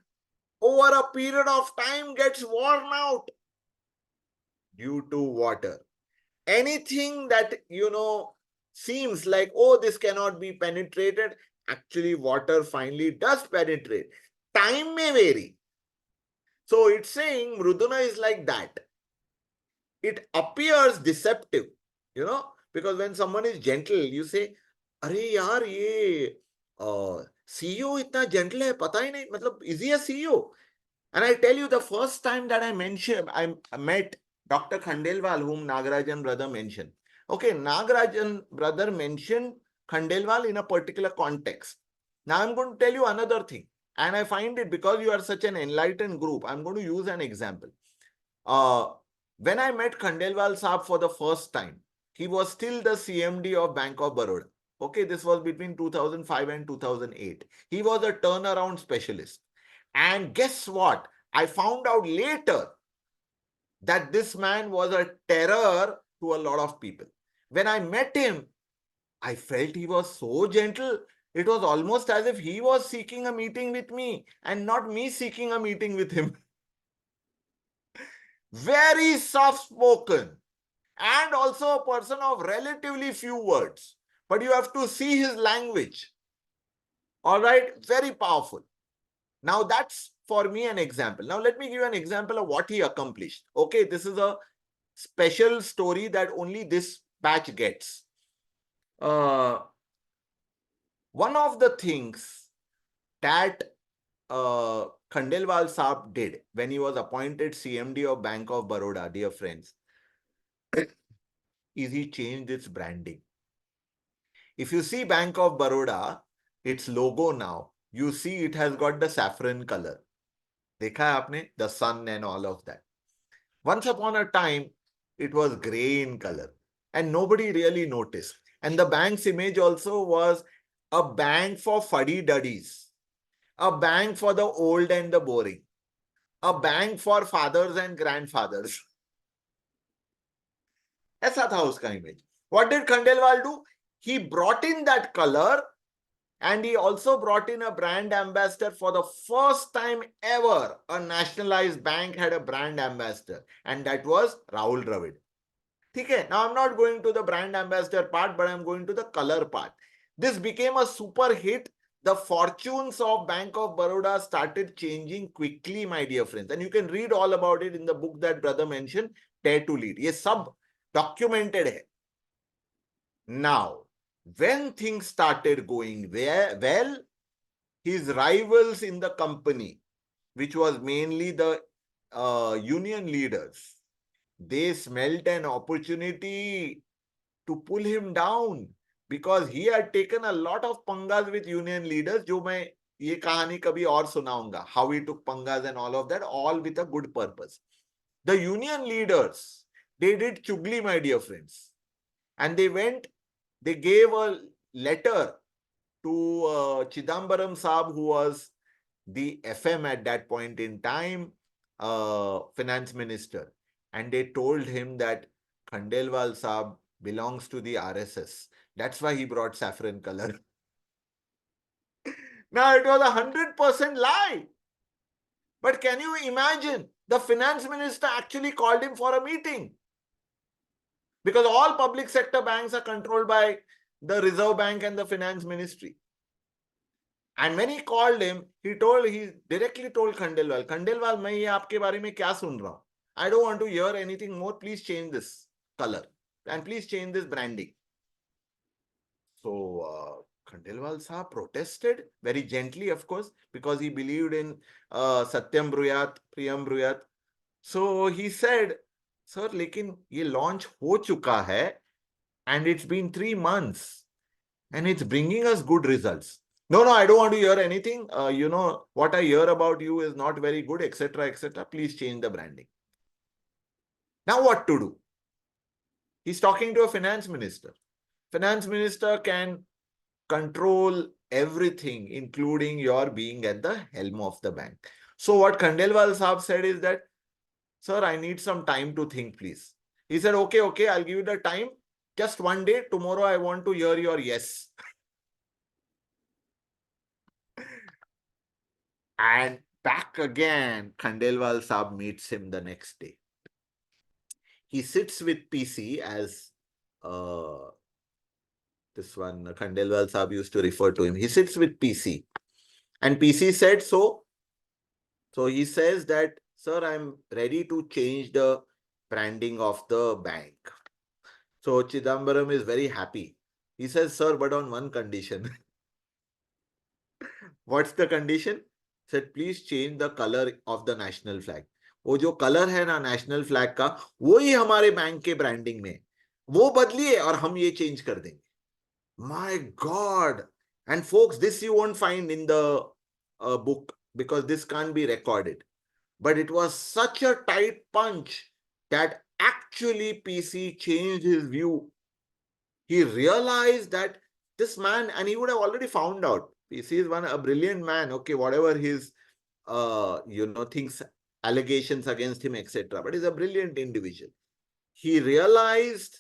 over a period of time gets worn out due to water. Anything that, seems like, oh, this cannot be penetrated, actually water finally does penetrate. Time may vary. So it's saying Mruduna is like that. It appears deceptive, because when someone is gentle, you say, Are yaar, ye CEO itna gentle hai, pata hi nahi, matlab, is he a CEO? And I tell you, the first time that I met Dr. Khandelwal, whom Nagarajan brother mentioned. Okay, Nagarajan brother mentioned Khandelwal in a particular context. Now I'm going to tell you another thing. And I find it, because you are such an enlightened group, I'm going to use an example. When I met Khandelwal Saab for the first time, he was still the CMD of Bank of Baroda. Okay, this was between 2005 and 2008. He was a turnaround specialist. And guess what? I found out later that this man was a terror to a lot of people. When I met him, I felt he was so gentle. It was almost as if he was seeking a meeting with me and not me seeking a meeting with him. Very soft spoken and also a person of relatively few words. But you have to see his language. All right, very powerful. Now that's for me an example. Now let me give you an example of what he accomplished. Okay, this is a special story that only this batch gets. One of the things that Khandelwal Saab did when he was appointed CMD of Bank of Baroda, dear friends, is he changed its branding. If you see Bank of Baroda, its logo now, you see it has got the saffron color. Dekha hai aapne? The sun and all of that. Once upon a time, it was grey in color and nobody really noticed. And the bank's image also was a bank for fuddy-duddies, a bank for the old and the boring, a bank for fathers and grandfathers. ऐसा था उसका image. What did Khandelwal do? He brought in that color and he also brought in a brand ambassador. For the first time ever, a nationalized bank had a brand ambassador, and that was Rahul Dravid. Okay, now I'm not going to the brand ambassador part, but I'm going to the color part. This became a super hit. The fortunes of Bank of Baroda started changing quickly, my dear friends. And you can read all about it in the book that brother mentioned, Dare to Lead. Ye sab documented hai. Now, when things started going well, his rivals in the company, which was mainly the union leaders, they smelt an opportunity to pull him down because he had taken a lot of pangas with union leaders, जो मैं ये कहानी कभी और सुनाऊंगा, how he took pangas and all of that, all with a good purpose. The union leaders, they did chugli, my dear friends, and they gave a letter to Chidambaram Saab, who was the FM at that point in time, finance minister, and they told him that Khandelwal Saab belongs to the RSS. That's why he brought saffron color. Now, it was 100% lie. But can you imagine? The finance minister actually called him for a meeting. Because all public sector banks are controlled by the Reserve Bank and the finance ministry. And when he called him, he directly told Khandelwal, Khandelwal, मैं ये आपके बारे में क्या सुन रहा हूँ? I don't want to hear anything more. Please change this color and please change this branding. So Khandelwal Saab protested very gently, of course, because he believed in Satyam Bruyat, Priyam Bruyat. So he said, Sir, लेकिन ये launch हो चुका है and it's been 3 months and it's bringing us good results. No, I don't want to hear anything. What I hear about you is not very good, etc., etc. Please change the branding. Now what to do? He's talking to a finance minister. Finance minister can control everything, including your being at the helm of the bank. So what Khandelwal Saab said is that, Sir, I need some time to think, please. He said, okay, I'll give you the time. Just one day. Tomorrow I want to hear your yes. And back again, Khandelwal Saab meets him the next day. He sits with PC as this one, Khandelwal Saab used to refer to him. He sits with PC. And PC said, so he says that, sir, I'm ready to change the branding of the bank. So Chidambaram is very happy. He says, sir, but on one condition. What's the condition? Said, please change the color of the national flag. वो जो colour है ना national flag का वो ही हमारे bank के branding में वो बदलिए और हम ये चेंज कर देंगे. My God. And folks, this you won't find in the book because this can't be recorded. But it was such a tight punch that actually PC changed his view. He realized that this man, and he would have already found out, PC is a brilliant man, okay, whatever his, things, allegations against him, etc. But he's a brilliant individual. He realized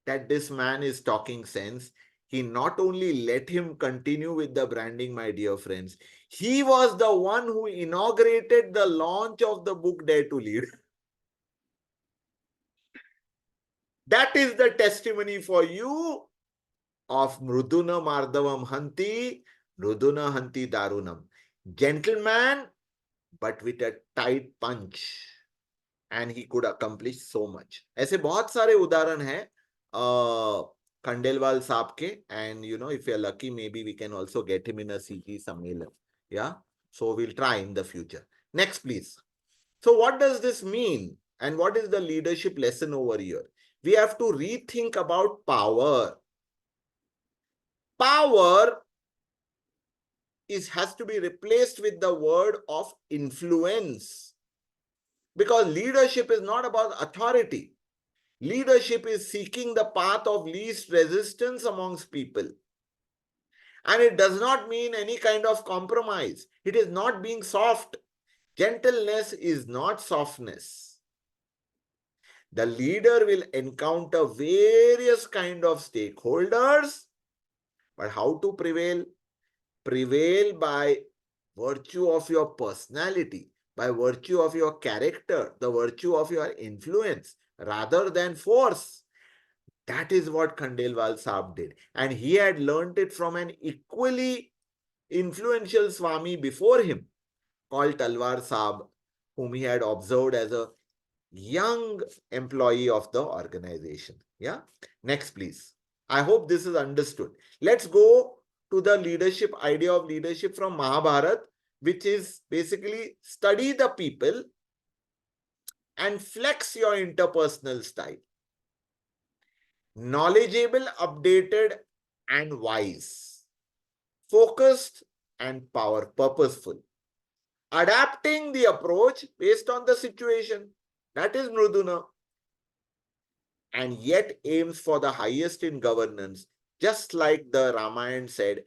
that this man is talking sense. He not only let him continue with the branding, my dear friends, he was the one who inaugurated the launch of the book Dare to Lead. That is the testimony for you of Mruduna Mardavam Hanti, Mruduna Hanti Darunam. Gentleman, but with a tight punch. And he could accomplish so much. ऐसे बहुत सारे उदाहरण हैं Khandelwal साहब के, and if you're lucky, maybe we can also get him in a CG Sammelan. Yeah, so we'll try in the future. Next, please. So what does this mean? And what is the leadership lesson over here? We have to rethink about power. Power has to be replaced with the word of influence. Because leadership is not about authority. Leadership is seeking the path of least resistance amongst people. And it does not mean any kind of compromise. It is not being soft. Gentleness is not softness. The leader will encounter various kind of stakeholders. But how to prevail? Prevail by virtue of your personality, by virtue of your character, the virtue of your influence, rather than force. That is what Khandelwal Saab did. And he had learnt it from an equally influential Swami before him, called Talwar Saab, whom he had observed as a young employee of the organization. Yeah. Next, please. I hope this is understood. Let's go to the leadership, idea of leadership from Mahabharata, which is basically study the people and flex your interpersonal style. Knowledgeable, updated, and wise. Focused and purposeful. Adapting the approach based on the situation. That is Mruduna. And yet aims for the highest in governance, just like the Ramayana said,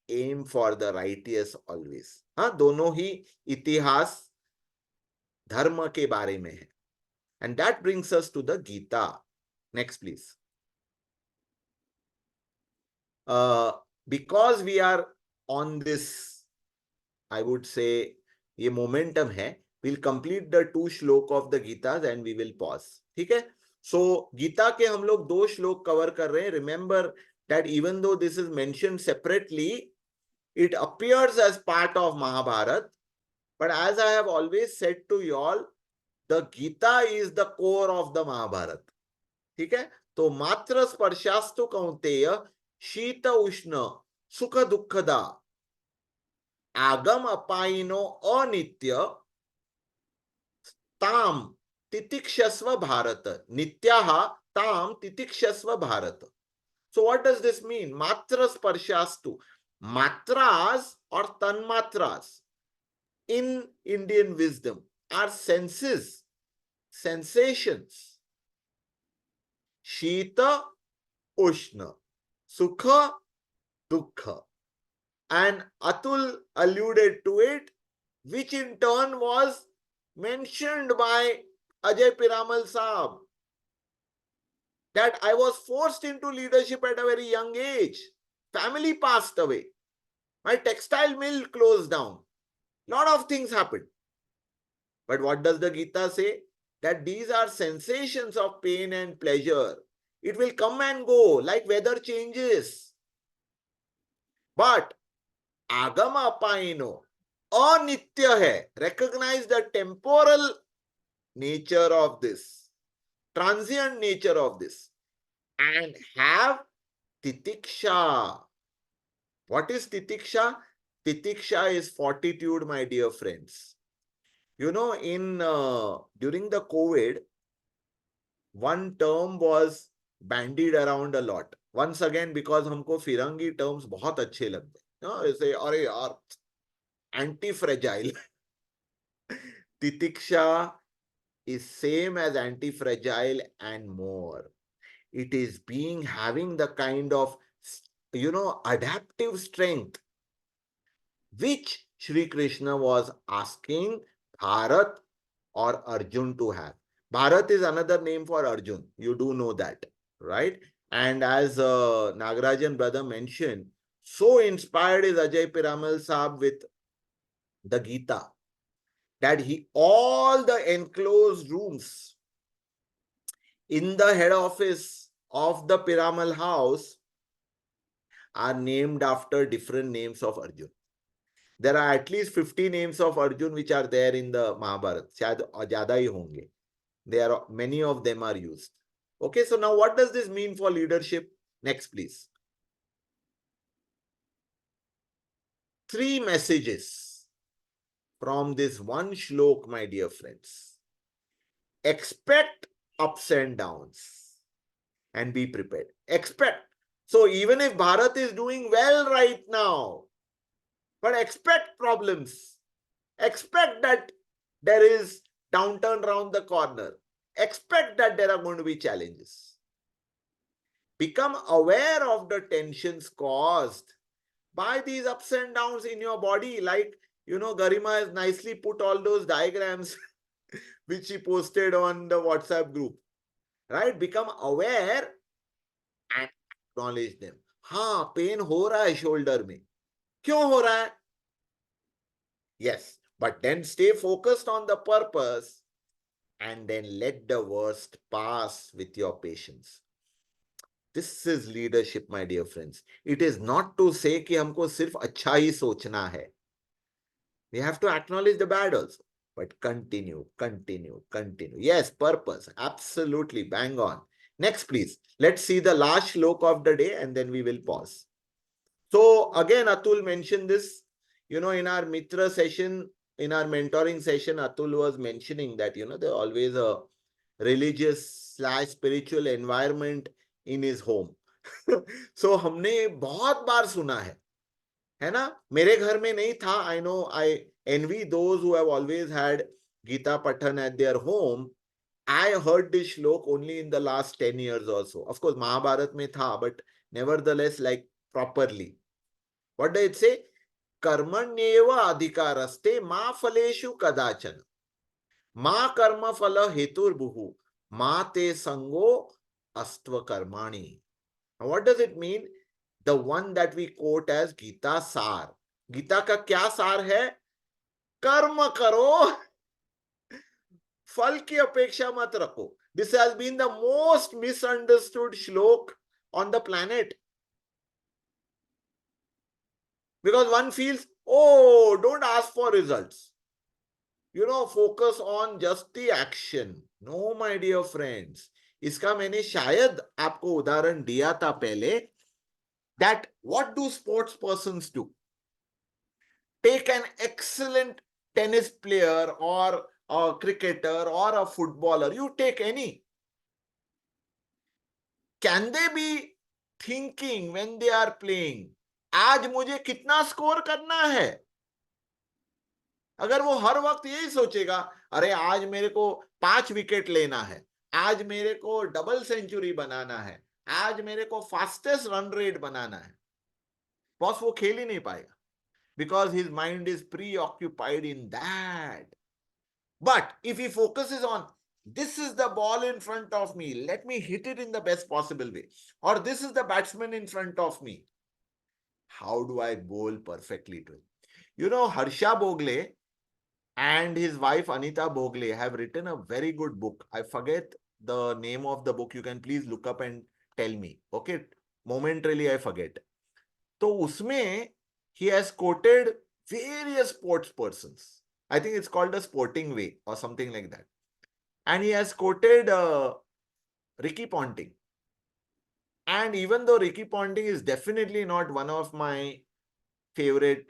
aim for the righteous always. हाँ, दोनों ही इतिहास धर्म के बारे में है. And that brings us to the Geeta. Next, please. Because we are on this, I would say, ये momentum है, we'll complete the 2 श्लोक of the Geetas and we will pause. ठीक है? So, Geeta के हम लोग 2 श्लोक cover कर रहे हैं. Remember that even though this is mentioned separately, it appears as part of Mahabharata. But as I have always said to you all, the Geeta is the core of the Mahabharata. ठीक है? तो मात्र स्पर्शास्तु कौंतेय शीत उष्ण सुख दुखदा आगम अपाइनो अनित्य ताम तितिक्षस्व भारत नित्याः ताम तितिक्षस्व Bharat. So what does this mean? Matra sparshastu. Matras or tanmatras in Indian wisdom are senses, sensations. Shita, Ushna, Sukha, Dukha. And Atul alluded to it, which in turn was mentioned by Ajay Piramal Saab, that I was forced into leadership at a very young age. Family passed away. My textile mill closed down. Lot of things happen. But what does the Gita say? That these are sensations of pain and pleasure. It will come and go like weather changes. But agama apaino, anitya hai. Recognize the temporal nature of this, transient nature of this, and have titiksha. What is titiksha? Titiksha is fortitude, my dear friends. You know, during the COVID, one term was bandied around a lot. Once again, because हमको फिरंगी terms बहुत अच्छे लगते हैं. No, say, अरे यार, anti-fragile. Titiksha is same as anti-fragile and more. It is having the kind of, adaptive strength which Shri Krishna was asking Bharat or Arjun to have. Bharat is another name for Arjun. You do know that, right? And as Nagarajan brother mentioned, so inspired is Ajay Piramal Saab with the Geeta that all the enclosed rooms in the head office of the Piramal house are named after different names of Arjun. There are at least 50 names of Arjun which are there in the Mahabharata. शायद ज़्यादा ही होंगे. Many of them are used. Okay, so now what does this mean for leadership? Next, please. 3 messages from this one shlok, my dear friends. Expect ups and downs and be prepared. Expect. So even if Bharat is doing well right now, but expect problems. Expect that there is downturn around the corner. Expect that there are going to be challenges. Become aware of the tensions caused by these ups and downs in your body. Like, Garima has nicely put all those diagrams which she posted on the WhatsApp group. Right? Become aware and acknowledge them. हाँ, pen हो रहा है shoulder में. क्यों हो रहा है? Yes, but then stay focused on the purpose and then let the worst pass with your patience. This is leadership, my dear friends. It is not to say कि हमको सिर्फ अच्छा ही सोचना है. We have to acknowledge the bad also. But continue. Yes, purpose. Absolutely. Bang on. Next, please. Let's see the last shlok of the day and then we will pause. So again, Atul mentioned this, in our Mitra session, in our mentoring session, Atul was mentioning that, there's always a religious/spiritual environment in his home. So हमने बहुत बार सुना है ना? मेरे घर में नहीं था. I know, I envy those who have always had Gita Pathan at their home. I heard this shlok only in the last 10 years or so. Of course, Mahabharat mein tha, but nevertheless, like properly. What does it say? Karmanyeva adhikaraste ma phaleshu kadachana. Ma karma phala hetur buhu. Ma te sango astva karmani. Now, what does it mean? The one that we quote as Gita Sar. Gita का क्या सार है? कर्म करो, फल की अपेक्षा मत रखो. This has been the most misunderstood shlok on the planet. Because one feels, oh, don't ask for results. Focus on just the action. No, my dear friends. इसका मैंने शायद आपको उदाहरण दिया था पहले. That what do sports persons do? Take an excellent tennis player or a cricketer or a footballer. You take any. Can they be thinking when they are playing, आज मुझे कितना स्कोर करना है? अगर वो हर वक्त यही सोचेगा, अरे आज मेरे को 5 विकेट लेना है, आज मेरे को डबल सेंचुरी बनाना है, आज मेरे को फास्टेस्ट रन रेट बनाना है, बॉस वो खेल ही नहीं पाएगा. Because his mind is preoccupied in that. But if he focuses on, this is the ball in front of me, let me hit it in the best possible way, or this is the batsman in front of me, how do I bowl perfectly to him? You know, Harsha Bogle and his wife Anita Bogle have written a very good book. I forget the name of the book. You can please look up and tell me. Okay, momentarily I forget. So usme he has quoted various sports persons. I think it's called a sporting way or something like that. And he has quoted Ricky Ponting. And even though Ricky Ponting is definitely not one of my favorite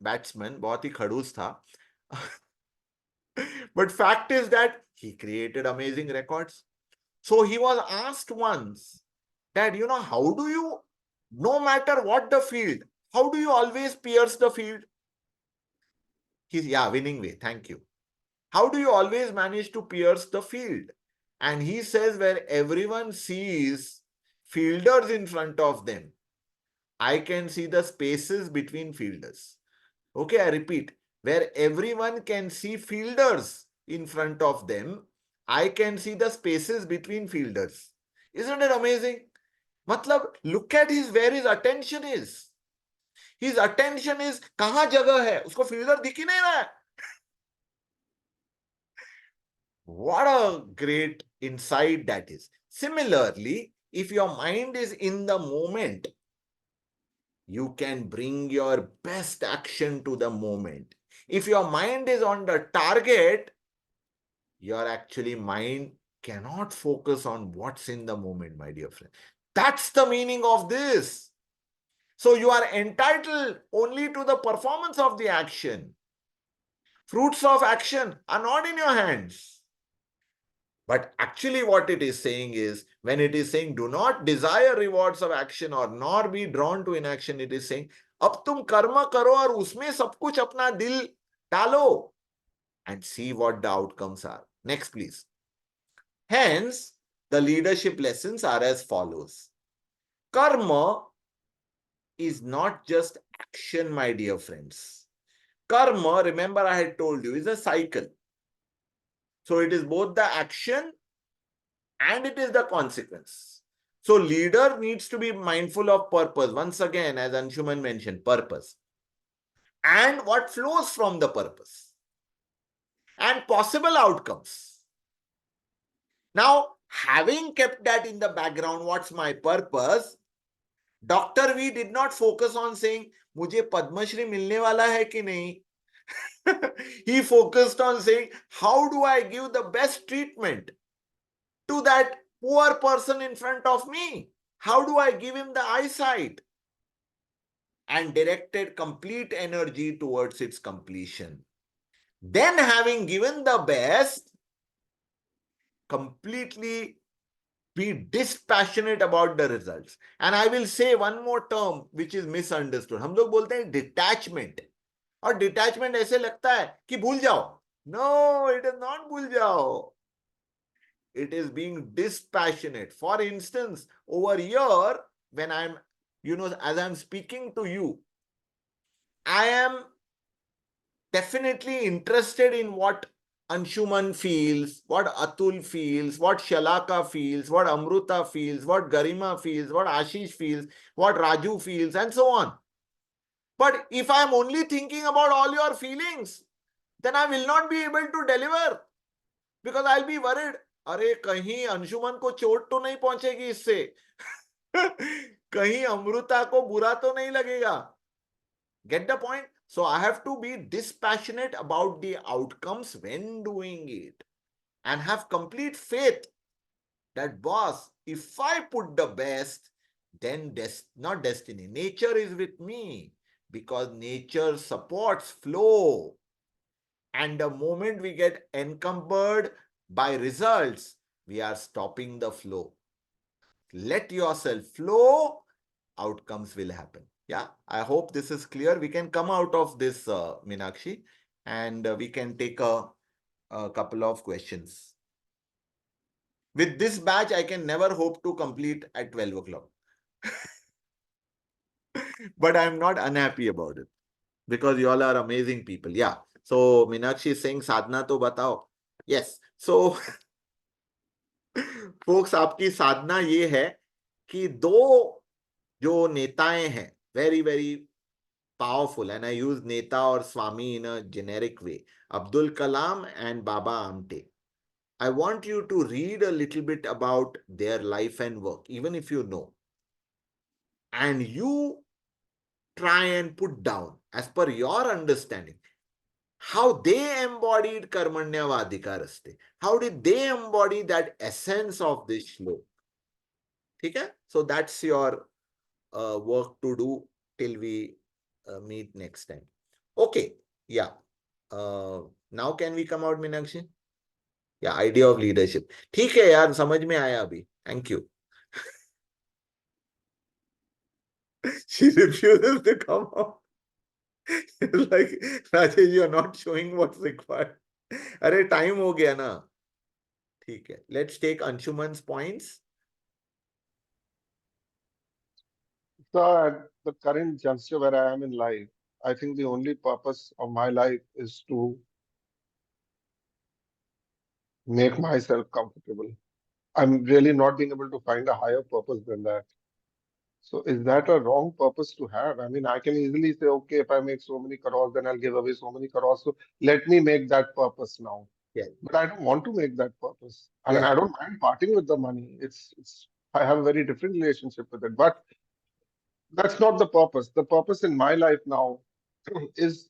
batsmen, बहुत ही खड़ूस था. But fact is that he created amazing records. So he was asked once that, you know, how do you, no matter what the field, how do you always pierce the field? He's, yeah, winning way. Thank you. How do you always manage to pierce the field? And he says, where everyone sees fielders in front of them, I can see the spaces between fielders. Okay, I repeat, where everyone can see fielders in front of them, I can see the spaces between fielders. Isn't it amazing? Matlab, look at where his attention is. His attention is kahan jagah hai, usko fielder dikh hi nahi raha hai. What a great insight that is. Similarly, if your mind is in the moment, you can bring your best action to the moment. If your mind is on the target, your actually mind cannot focus on what's in the moment, my dear friend. That's the meaning of this. So you are entitled only to the performance of the action. Fruits of action are not in your hands. But actually what it is saying is, when it is saying do not desire rewards of action or nor be drawn to inaction, it is saying, अब तुम कर्म करो और उसमें सब कुछ अपना दिल डालो and see what the outcomes are. Next, please. Hence, the leadership lessons are as follows. Karma is not just action, my dear friends. Karma, remember I had told you, is a cycle. So it is both the action and it is the consequence. So leader needs to be mindful of purpose. Once again, as Anshuman mentioned, purpose. And what flows from the purpose. And possible outcomes. Now, having kept that in the background, what's my purpose? Dr. V did not focus on saying, मुझे पद्मश्री मिलने वाला है कि नहीं? He focused on saying, how do I give the best treatment to that poor person in front of me? How do I give him the eyesight? And directed complete energy towards its completion. Then, having given the best, completely be dispassionate about the results. And I will say one more term which is misunderstood. हम लोग बोलते हैं detachment. और detachment ऐसे लगता है कि भूल जाओ. No, it is not भूल जाओ. It is being dispassionate. For instance, over here, when I'm, as I'm speaking to you, I am definitely interested in what Anshuman feels, what Atul feels, what Shalaka feels, what Amruta feels, what Garima feels, what Ashish feels, what Raju feels, and so on. But if I'm only thinking about all your feelings, then I will not be able to deliver because I'll be worried. अरे कहीं अंशुमन को चोट तो नहीं पहुंचेगी इससे कहीं अमृता को बुरा तो नहीं लगेगा. Get the point? So I have to be dispassionate about the outcomes when doing it and have complete faith that, boss, if I put the best, then not destiny, nature is with me because nature supports flow. And the moment we get encumbered by results, we are stopping the flow. Let yourself flow, outcomes will happen. Yeah, I hope this is clear. We can come out of this, Meenakshi, and we can take a couple of questions. With this batch, I can never hope to complete at 12 o'clock. But I'm not unhappy about it because you all are amazing people. Yeah. So Meenakshi is saying, sadhana to batao. Yes. So folks, आपकी साधना ये है कि दो जो नेताएं हैं, very, very powerful, and I use Neta or Swami in a generic way, Abdul Kalam and Baba Amte. I want you to read a little bit about their life and work, even if you know. And you try and put down, as per your understanding, how they embodied Karmanyavadhikaraste. How did they embody that essence of this shlok? Okay? So that's your work to do till we meet next time. Okay. Yeah. Now can we come out, Meenakshi? Yeah, idea of leadership. ठीक है यार, समझ में आया अभी. Thank you. She refuses to come out. Like, Rajesh, you are not showing what's required. अरे time हो गया ना. ठीक है. Let's take Anshuman's points. So at the current juncture where I am in life, I think the only purpose of my life is to make myself comfortable. I'm really not being able to find a higher purpose than that. So is that a wrong purpose to have? I mean, I can easily say, okay, if I make so many crores, then I'll give away so many crores. So let me make that purpose now. Yeah. But I don't want to make that purpose. I mean, Yeah. I don't mind parting with the money. It's I have a very different relationship with it. But that's not the purpose. The purpose in my life now is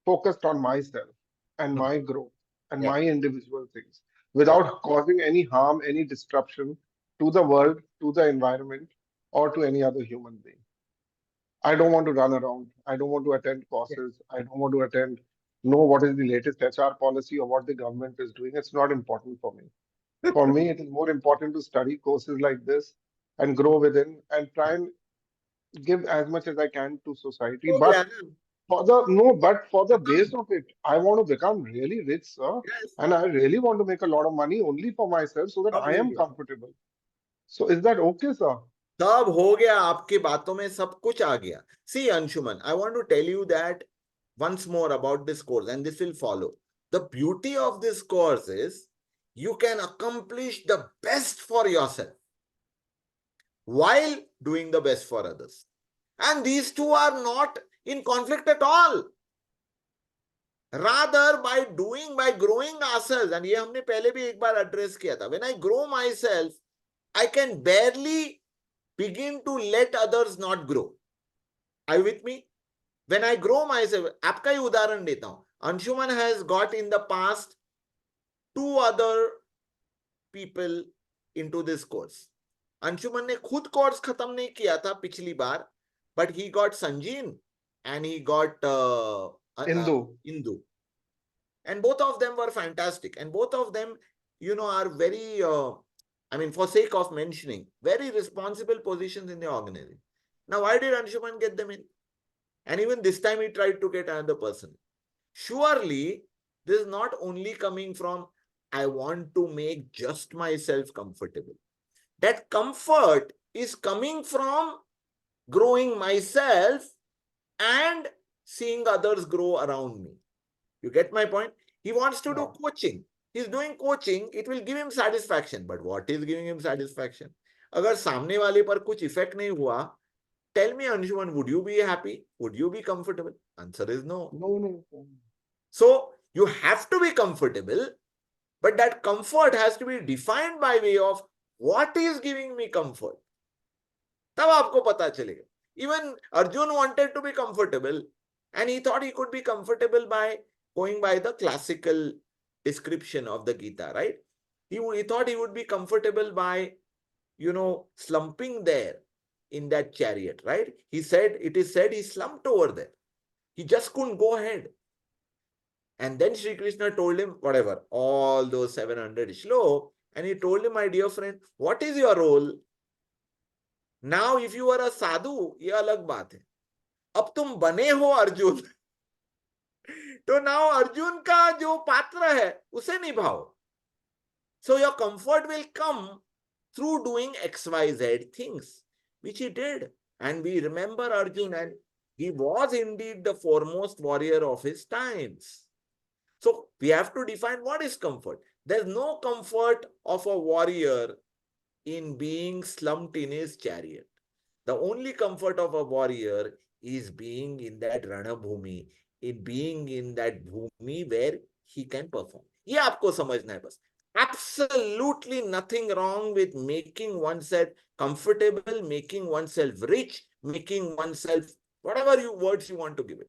focused on myself and my growth and Yeah. my individual things without causing any harm, any disruption to the world, to the environment, or to any other human being. I don't want to run around. I don't want to attend courses. I don't want to know what is the latest HR policy or what the government is doing. It's not important for me. For me, it is more important to study courses like this and grow within and try and give as much as I can to society. हो गया But ना? for the खत्म. base of it, I want to become really rich, sir. Yes. And I really want to make a lot of money only for myself so that सब I हो am गया. comfortable. So is that okay, sir? सब हो गया. आपकी बातों में सब कुछ आ गया. See, Anshuman, I want to tell you that once more about this course, and this will follow. The beauty of this course is you can accomplish the best for yourself while doing the best for others. And these two are not in conflict at all. Rather, by growing ourselves, and ये हमने पहले भी एक बार address किया था, when I grow myself, I can barely begin to let others not grow. Are you with me? When I grow myself, आपका ही उदाहरण देता हूं. Anshuman has got in the past 2 other people into this course. Anshuman ने खुद course खत्म नहीं किया था पिछली बार, but he got Sanjin and he got Indu. And both of them were fantastic. And both of them, are very, for sake of mentioning, very responsible positions in the organization. Now, why did Anshuman get them in? And even this time he tried to get another person. Surely, this is not only coming from, I want to make just myself comfortable. That comfort is coming from growing myself and seeing others grow around me. You get my point? He wants to do coaching. He's doing coaching. It will give him satisfaction. But what is giving him satisfaction? अगर सामने वाले पर कुछ effect नहीं हुआ, tell me, Anshuman, would you be happy? Would you be comfortable? Answer is no. No. So you have to be comfortable, but that comfort has to be defined by way of what is giving me comfort. तब आपको पता चलेगा. Even Arjun wanted to be comfortable, and he thought he could be comfortable by going by the classical description of the Geeta, right? He thought he would be comfortable by, slumping there in that chariot, right? It is said he slumped over there. He just couldn't go ahead. And then Sri Krishna told him, whatever, all those 700 shlok, and he told him, my dear friend, what is your role? Now, if you are a sadhu, ये अलग बात है. अब तुम बने हो अर्जुन, तो now Arjun का जो पात्र है, उसे निभाओ. So your comfort will come through doing XYZ things, which he did. And we remember Arjun, and he was indeed the foremost warrior of his times. So we have to define what is comfort. There's no comfort of a warrior in being slumped in his chariot. The only comfort of a warrior is being in that Ranabhumi, in being in that bhumi where he can perform. ये आपको समझना है बस. Absolutely nothing wrong with making oneself comfortable, making oneself rich, making oneself whatever words you want to give it.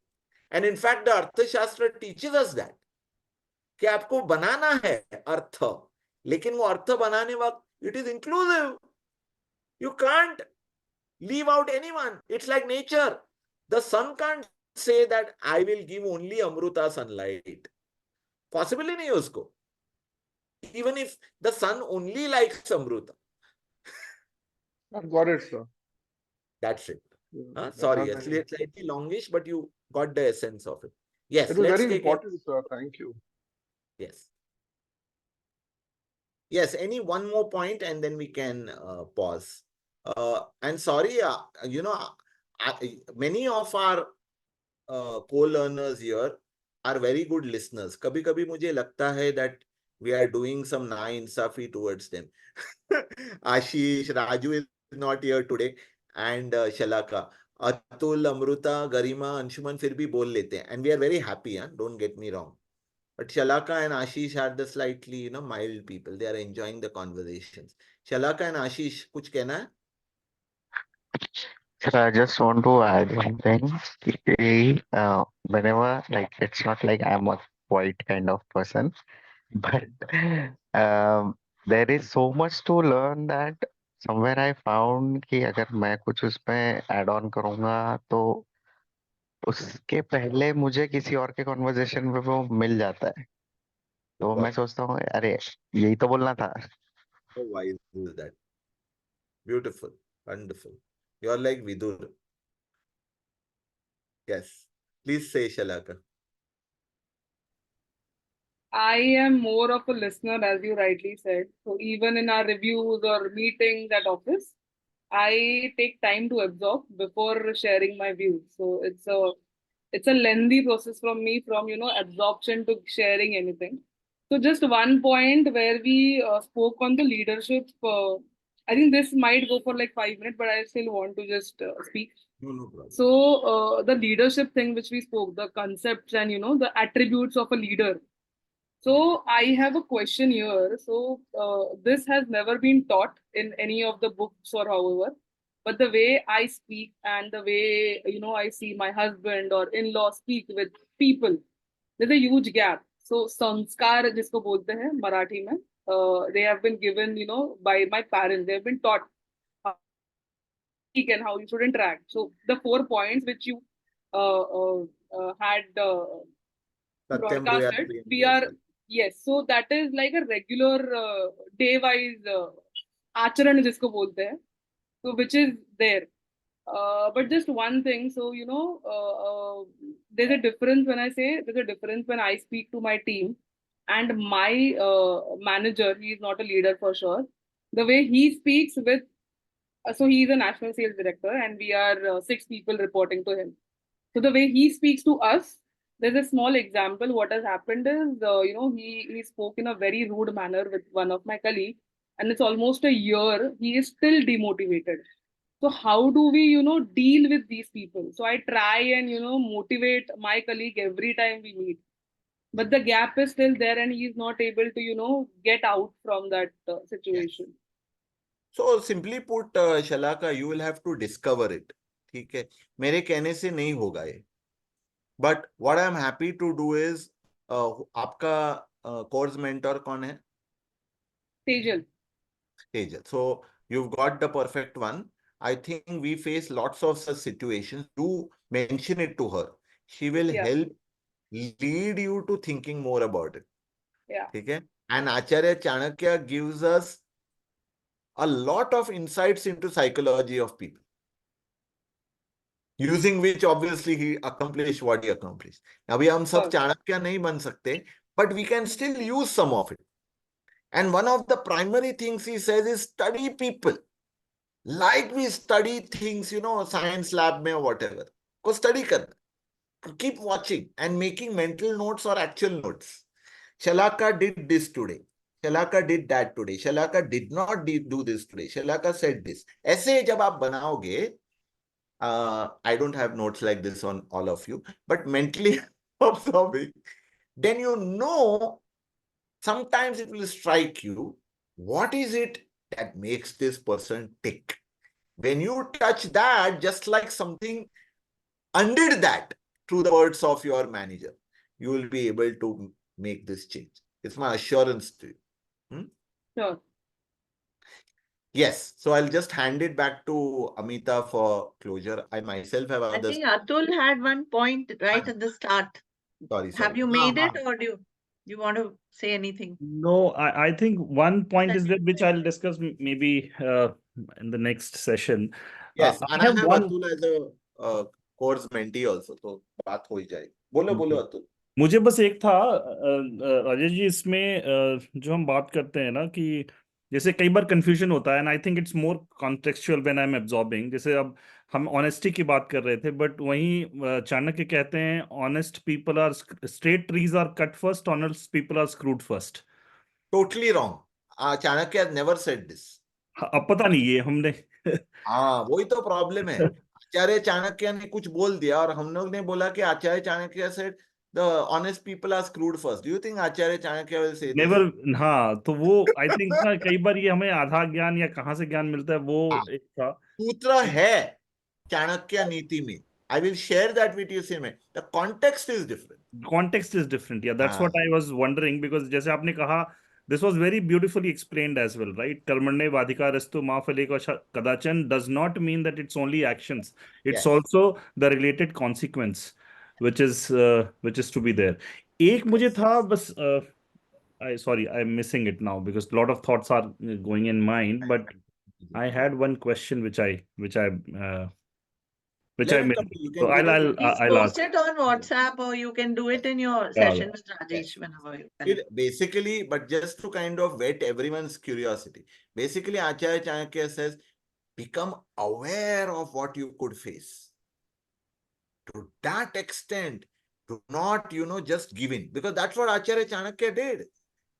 And in fact, the Arthashastra teaches us that. कि आपको बनाना है अर्थ, लेकिन वो अर्थ बनाने वक्त it is inclusive. You can't leave out anyone. It's like nature. The sun can't say that I will give only Amruta sunlight. Possibly नहीं है उसको. Even if the sun only likes Amruta. I've got it, sir. That's it. Yeah, Sorry, and actually it's slightly longish, but you got the essence of it. Yes, it was let's very take it. important, sir. Thank you. Yes. Yes, any one more point and then we can pause. And sorry, many of our co-learners here are very good listeners. कभी-कभी मुझे लगता है that we are doing some na-insafi towards them. Ashish, Raju is not here today, and Shalaka. Atul, Amruta, Garima, Anshuman फिर भी बोल लेते हैं. And we are very happy, don't get me wrong. But Shalaka and Ashish are the slightly, mild people. They are enjoying the conversations. Shalaka and Ashish, कुछ कहना है? Sir, I just want to add one thing. Whenever, like, it's not like I'm a quiet kind of person, but um, there is so much to learn that somewhere I found कि अगर मैं कुछ उसमें add on करूँगा तो उसके पहले मुझे किसी और के कॉन्वर्जेशन में वो मिल जाता है, तो मैं सोचता हूँ अरे यही तो बोलना था. How wise is that? Beautiful, wonderful. You are like Vidur. Yes. Please say, Shalaka. I am more of a listener, as you rightly said. So even in our reviews or meetings at office, I take time to absorb before sharing my views. So it's a lengthy process from me, from absorption to sharing anything. So just one point where we spoke on the leadership. I think this might go for like 5 minutes, but I still want to just speak. No problem. So the leadership thing which we spoke, the concepts and the attributes of a leader. So I have a question here. So this has never been taught in any of the books or however, but the way I speak and the way I see my husband or in-law speak with people, there's a huge gap. So sanskar जिसको बोलते हैं मराठी में, they have been given by my parents. They have been taught how to speak and how you should interact. So the 4 points which you had Satyam broadcasted, Bruyati. we are. Yes, so that is like a regular day-wise acharan जिसको बोलते हैं, so which is there. But just one thing, so there's a difference when I say there's a difference when I speak to my team and my manager. He is not a leader for sure. The way he speaks with, so he is a national sales director, and we are 6 people reporting to him. So the way he speaks to us, there's a small example. What has happened is, he spoke in a very rude manner with one of my colleagues, and it's almost a year. He is still demotivated. So how do we, deal with these people? So I try and motivate my colleague every time we meet, but the gap is still there, and he is not able to, get out from that situation. Yes. So simply put, Shalaka, you will have to discover it. ठीक है, मेरे कहने से नहीं होगा ये. But what I am happy to do is, आपका course mentor कौन है? Tejal. Tejal. So you've got the perfect one. I think we face lots of such situations. Do mention it to her. She will help lead you to thinking more about it. Yeah. Okay? And Acharya Chanakya gives us a lot of insights into psychology of people, using which obviously he accomplished what he accomplished. Now we हम सब चाणक्य नहीं बन सकते, but we can still use some of it. And one of the primary things he says is study people. Like we study things, science lab में or whatever. Go study करना. Keep watching and making mental notes or actual notes. Shalaka did this today. Shalaka did that today. Shalaka did not do this today. Shalaka said this. ऐसे जब आप बनाओगे, I don't have notes like this on all of you, but mentally absorbing, then sometimes it will strike you, what is it that makes this person tick? When you touch that, just like something undid that through the words of your manager, you will be able to make this change. It's my assurance to you. Sure. Yes. So I'll just hand it back to Amita for closure. I myself have I others. think Atul had one point right at the start. Sorry. Have you made it, or do you want to say anything? No, I think one point That is you that which I'll discuss maybe in the next session. Yes, I and I have have one. Atul as a course mentee also. So बात हो ही जाएगी. बोलो अतुल. मुझे बस एक था राजेश जी, इसमें जो हम बात करते हैं ना कि जैसे कई बार कंफ्यूजन होता है, and I think it's more contextual when I am absorbing. जैसे अब हम ऑनेस्टी की बात कर रहे थे, बट वहीं चाणक्य कहते हैं honest people are straight trees are cut first, honest people are screwed first. Totally wrong. Chanakya has never said this. अब पता नहीं ये हमने हाँ, वही तो प्रॉब्लम है. आचार्य चाणक्य ने कुछ बोल दिया और हम लोग ने बोला कि आचार्य Chanakya said the honest people are screwed first. Do you think Acharya Chanakya will say this? Never. हाँ, तो वो आई थिंक ना कई बार ये हमें आधा ज्ञान या कहाँ से ज्ञान मिलता है वो एक था. सूत्र है चाणक्य नीति में. I will share that with you soon. The context is different. Context is different. Yeah, that's what I was wondering, because जैसे आपने कहा, this was very beautifully explained as well, right? कर्मण्ये वाधिकारस्तु मा फलेषु कदाचन does not mean that it's only actions. It's Yes. also the related consequence, which is to be there. एक मुझे था बस I'm missing it now because a lot of thoughts are going in mind, but I had one question which I Let it missed. come. You So can give it. Please I'll post ask. it on WhatsApp, or you can do it in your session with Rajesh whenever you can. Basically, but just to kind of whet everyone's curiosity, basically Acharya Chanakya says, become aware of what you could face. To that extent, do not, just give in. Because that's what Acharya Chanakya did.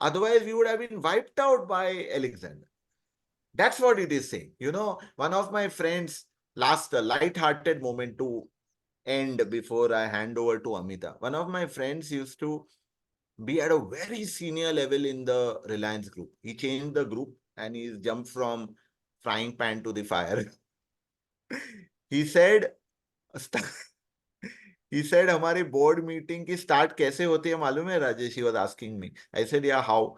Otherwise, we would have been wiped out by Alexander. That's what it is saying. One of my friends, last a light-hearted moment to end before I hand over to Amita. One of my friends used to be at a very senior level in the Reliance group. He changed the group and he's jumped from frying pan to the fire. He said, हमारे board meeting की start कैसे होती है मालूम है Rajesh? He was asking me. I said, yeah, how?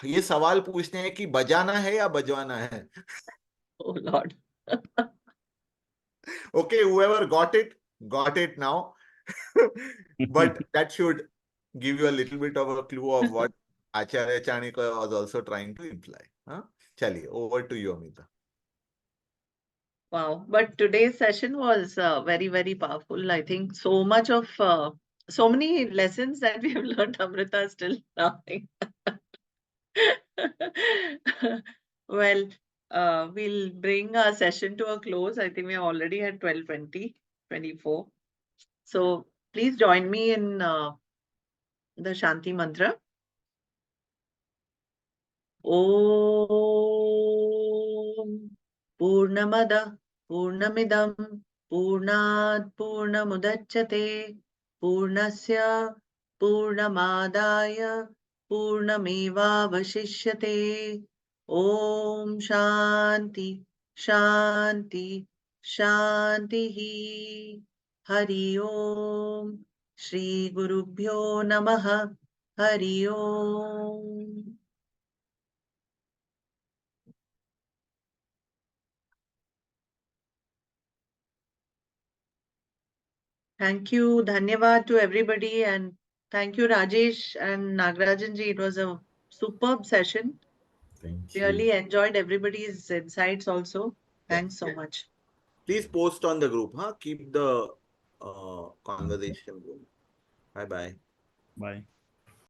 ये सवाल पूछते हैं कि बजाना है या बजवाना है? Oh Lord. Okay, whoever got it now. But that should give you a little bit of a clue of what Acharya Chanakya was also trying to imply. Chaliye, over to you, Amita. Wow. But today's session was very, very powerful. I think so much of, so many lessons that we have learned, Amrita is still laughing. Well, we'll bring our session to a close. I think we are already at 12:20, 24. So please join me in the Shanti Mantra. Om Purnamada Purnamidam Purnat Purnamudachyate Purnasya Purnamadaya Purnamevavashishyate. Om Shanti Shanti Shantihi. Hari Om. Shri Gurubhyo Namaha. Hari Om. Thank you. Dhanyavad to everybody. And thank you, Rajesh and Nagarajan ji. It was a superb session. Thank Really you. enjoyed everybody's insights also. Thanks so much. Please post on the group. Keep the conversation going. Bye-bye. Bye.